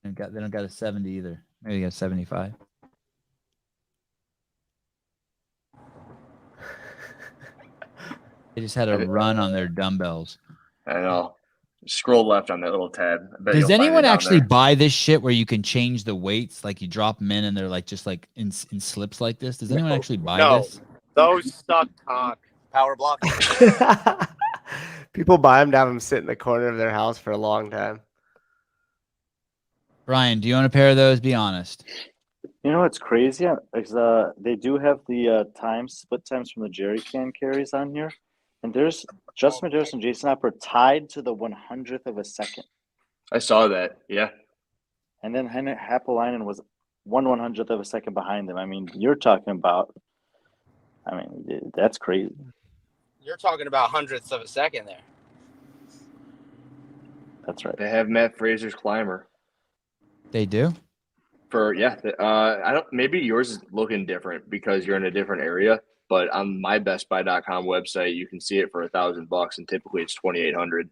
They don't got a 70 either. Maybe they got 75. They just had a run on their dumbbells. I know. Scroll left on that little tab. I bet Does you'll find it anyone down actually there. buy this shit where you can change the weights? Like you drop them in and they're like just like in slips like this? Does anyone actually buy No. this? Those suck cock. Power block. People buy them to have them sit in the corner of their house for a long time. Brian, do you own a pair of those? Be honest. You know what's crazy? Is they do have the split times from the jerry can carries on here, and there's Justin Medeiros and Jason Hopper tied to the 100th of a second, I saw that. Yeah. and then Happelainen was 1/100th of a second behind them. I mean, you're talking about. I mean, that's crazy. You're talking about hundredths of a second there. That's right. They have Matt Fraser's climber. They do? I don't. Maybe yours is looking different because you're in a different area. But on my BestBuy.com website, you can see it for $1,000, and typically it's 2,800.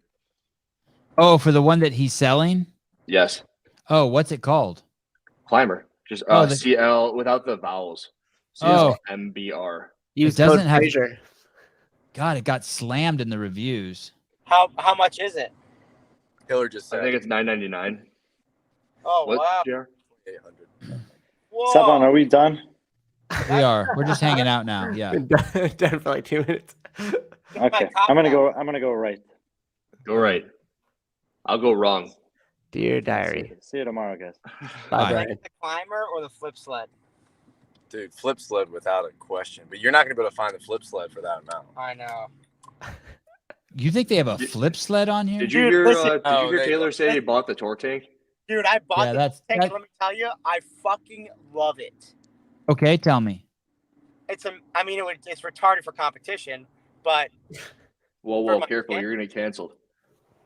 Oh, for the one that he's selling? Yes, Oh, what's it called? climber. Just Oh, the- CL without the vowels. Oh. MBR. Use doesn't code have- Fraser. God, it got slammed in the reviews. How much is it? Hiller just I said. think it's $9.99. Oh What? wow. JR? 800. Whoa. Sevan, are we done? We are. We're just hanging out now. Yeah. Been done for like 2 minutes. Okay, I'm gonna go right. Go right. I'll go wrong. Dear diary. See you tomorrow, guys. Bye, Bye. Brian. The climber or the flip sled? Dude, flip sled without a question. But you're not going to be able to find the flip sled for that amount. I know. You think they have a flip sled on here? Did you Dude, hear? listen- Did Oh, you hear there you Taylor go. say he bought the torque tank? Dude, I bought Yeah, the that's- tank. that- Let me tell you, I fucking love it. Okay, tell me. It's it's retarded for competition, but Whoa, my careful! gym? You're gonna get canceled.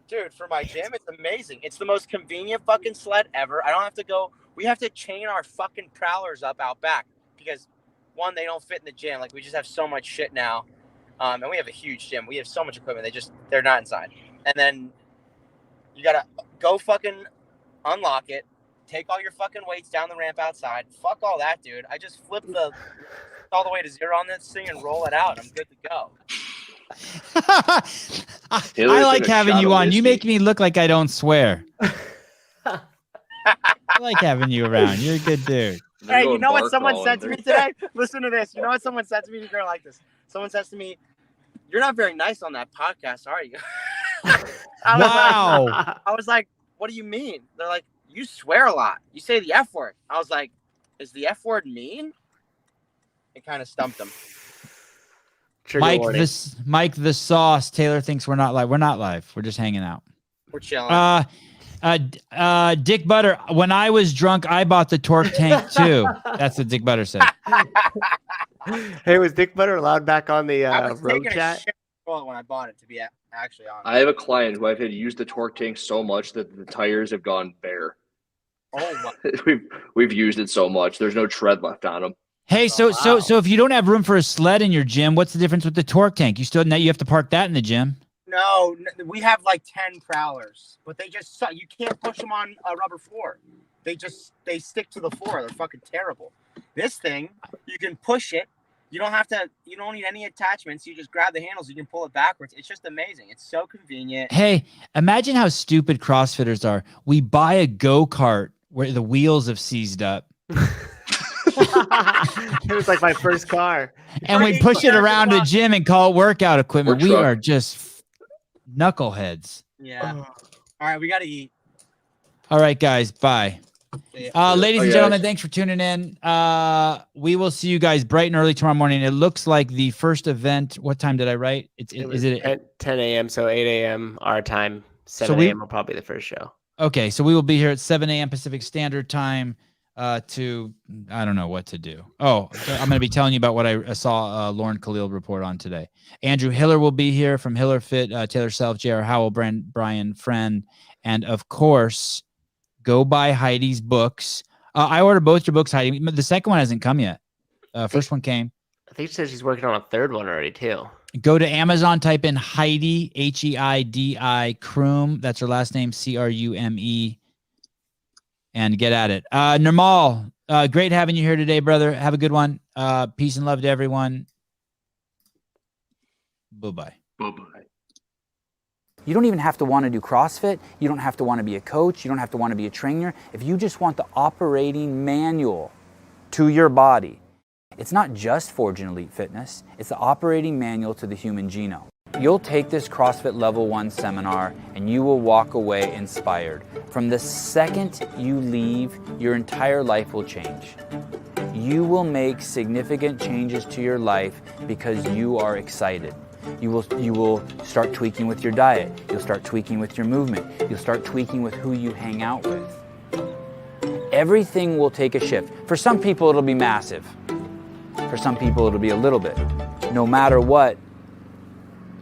dude, for my gym, it's amazing. It's the most convenient fucking sled ever. I don't have to go. We have to chain our fucking prowlers up out back because one, they don't fit in the gym. Like we just have so much shit now, and we have a huge gym. We have so much equipment. They're not inside. And then you gotta go fucking unlock it. Take all your fucking weights down the ramp outside. Fuck all that, dude. I just flip all the way to 0 on this thing and roll it out. And I'm good to go. I like having you on. You make me look like I don't swear. I like having you around. You're a good dude. Hey, you know what someone said to me today? Listen to this. You know what someone said to me? You're gonna like this. Someone says to me, "You're not very nice on that podcast, are you?" Wow. I was like, "What do you mean?" They're like, "You swear a lot. You say the F word." I was like, "Is the F word mean?" It kind of stumped them. Mike the sauce. Taylor thinks we're not live. We're not live. We're just hanging out. We're chilling. Dick Butter. When I was drunk, I bought the torque tank too. That's what Dick Butter said. Hey, was Dick Butter allowed back on the I was road taking chat? a shit when I bought it, to be actually honest. I have a client who I've had use the torque tank so much that the tires have gone bare. Oh my! We've used it so much. There's no tread left on them. Hey, so if you don't have room for a sled in your gym, what's the difference with the torque tank? You have to park that in the gym. No, we have like 10 prowlers, but they just suck. You can't push them on a rubber floor. They stick to the floor. They're fucking terrible. This thing, you can push it. You don't need any attachments. You just grab the handles. You can pull it backwards. It's just amazing. It's so convenient. Hey, imagine how stupid CrossFitters are. We buy a go-kart where the wheels have seized up. It was like my first car. And we push it around a gym and call it workout equipment. We are just knuckleheads. Yeah. All right, we got to eat. All right, guys. Bye. Ladies and guys. gentlemen, thanks for tuning in. We will see you guys bright and early tomorrow morning. It looks like the first event. What time did I write? Is it at 10 a.m. So 8 a.m. our time. 7 a.m. will probably be the first show. Okay, so we will be here at 7 a.m. Pacific Standard Time. I don't know what to do. Oh, I'm going to be telling you about what I saw Lauren Khalil report on today. Andrew Hiller will be here from Hiller Fit, Taylor Self, J.R. Howell, Brian Friend, and of course, go buy Heidi's books. I ordered both your books, Heidi. The second one hasn't come yet. First one came. I think she said she's working on a third one already too. Go to Amazon, type in Heidi, Heidi Krume. That's her last name, Crume. And get at it. Nirmal, great having you here today, brother. Have a good one. Peace and love to everyone. Bye-bye. Bye-bye. You don't even have to want to do CrossFit. You don't have to want to be a coach. You don't have to want to be a trainer. If you just want the operating manual to your body, it's not just Forge and Elite Fitness. It's the operating manual to the human genome. You'll take this CrossFit Level 1 seminar and you will walk away inspired. From the second you leave, your entire life will change. You will make significant changes to your life because you are excited. You will start tweaking with your diet. You'll start tweaking with your movement. You'll start tweaking with who you hang out with. Everything will take a shift. For some people, it'll be massive. For some people, it'll be a little bit. No matter what,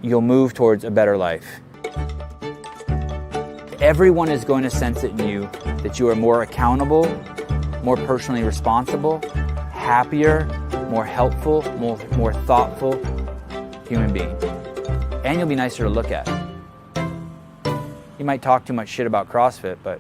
you'll move towards a better life. Everyone is going to sense it in you that you are more accountable, more personally responsible, happier, more helpful, more thoughtful human being. And you'll be nicer to look at. You might talk too much shit about CrossFit, but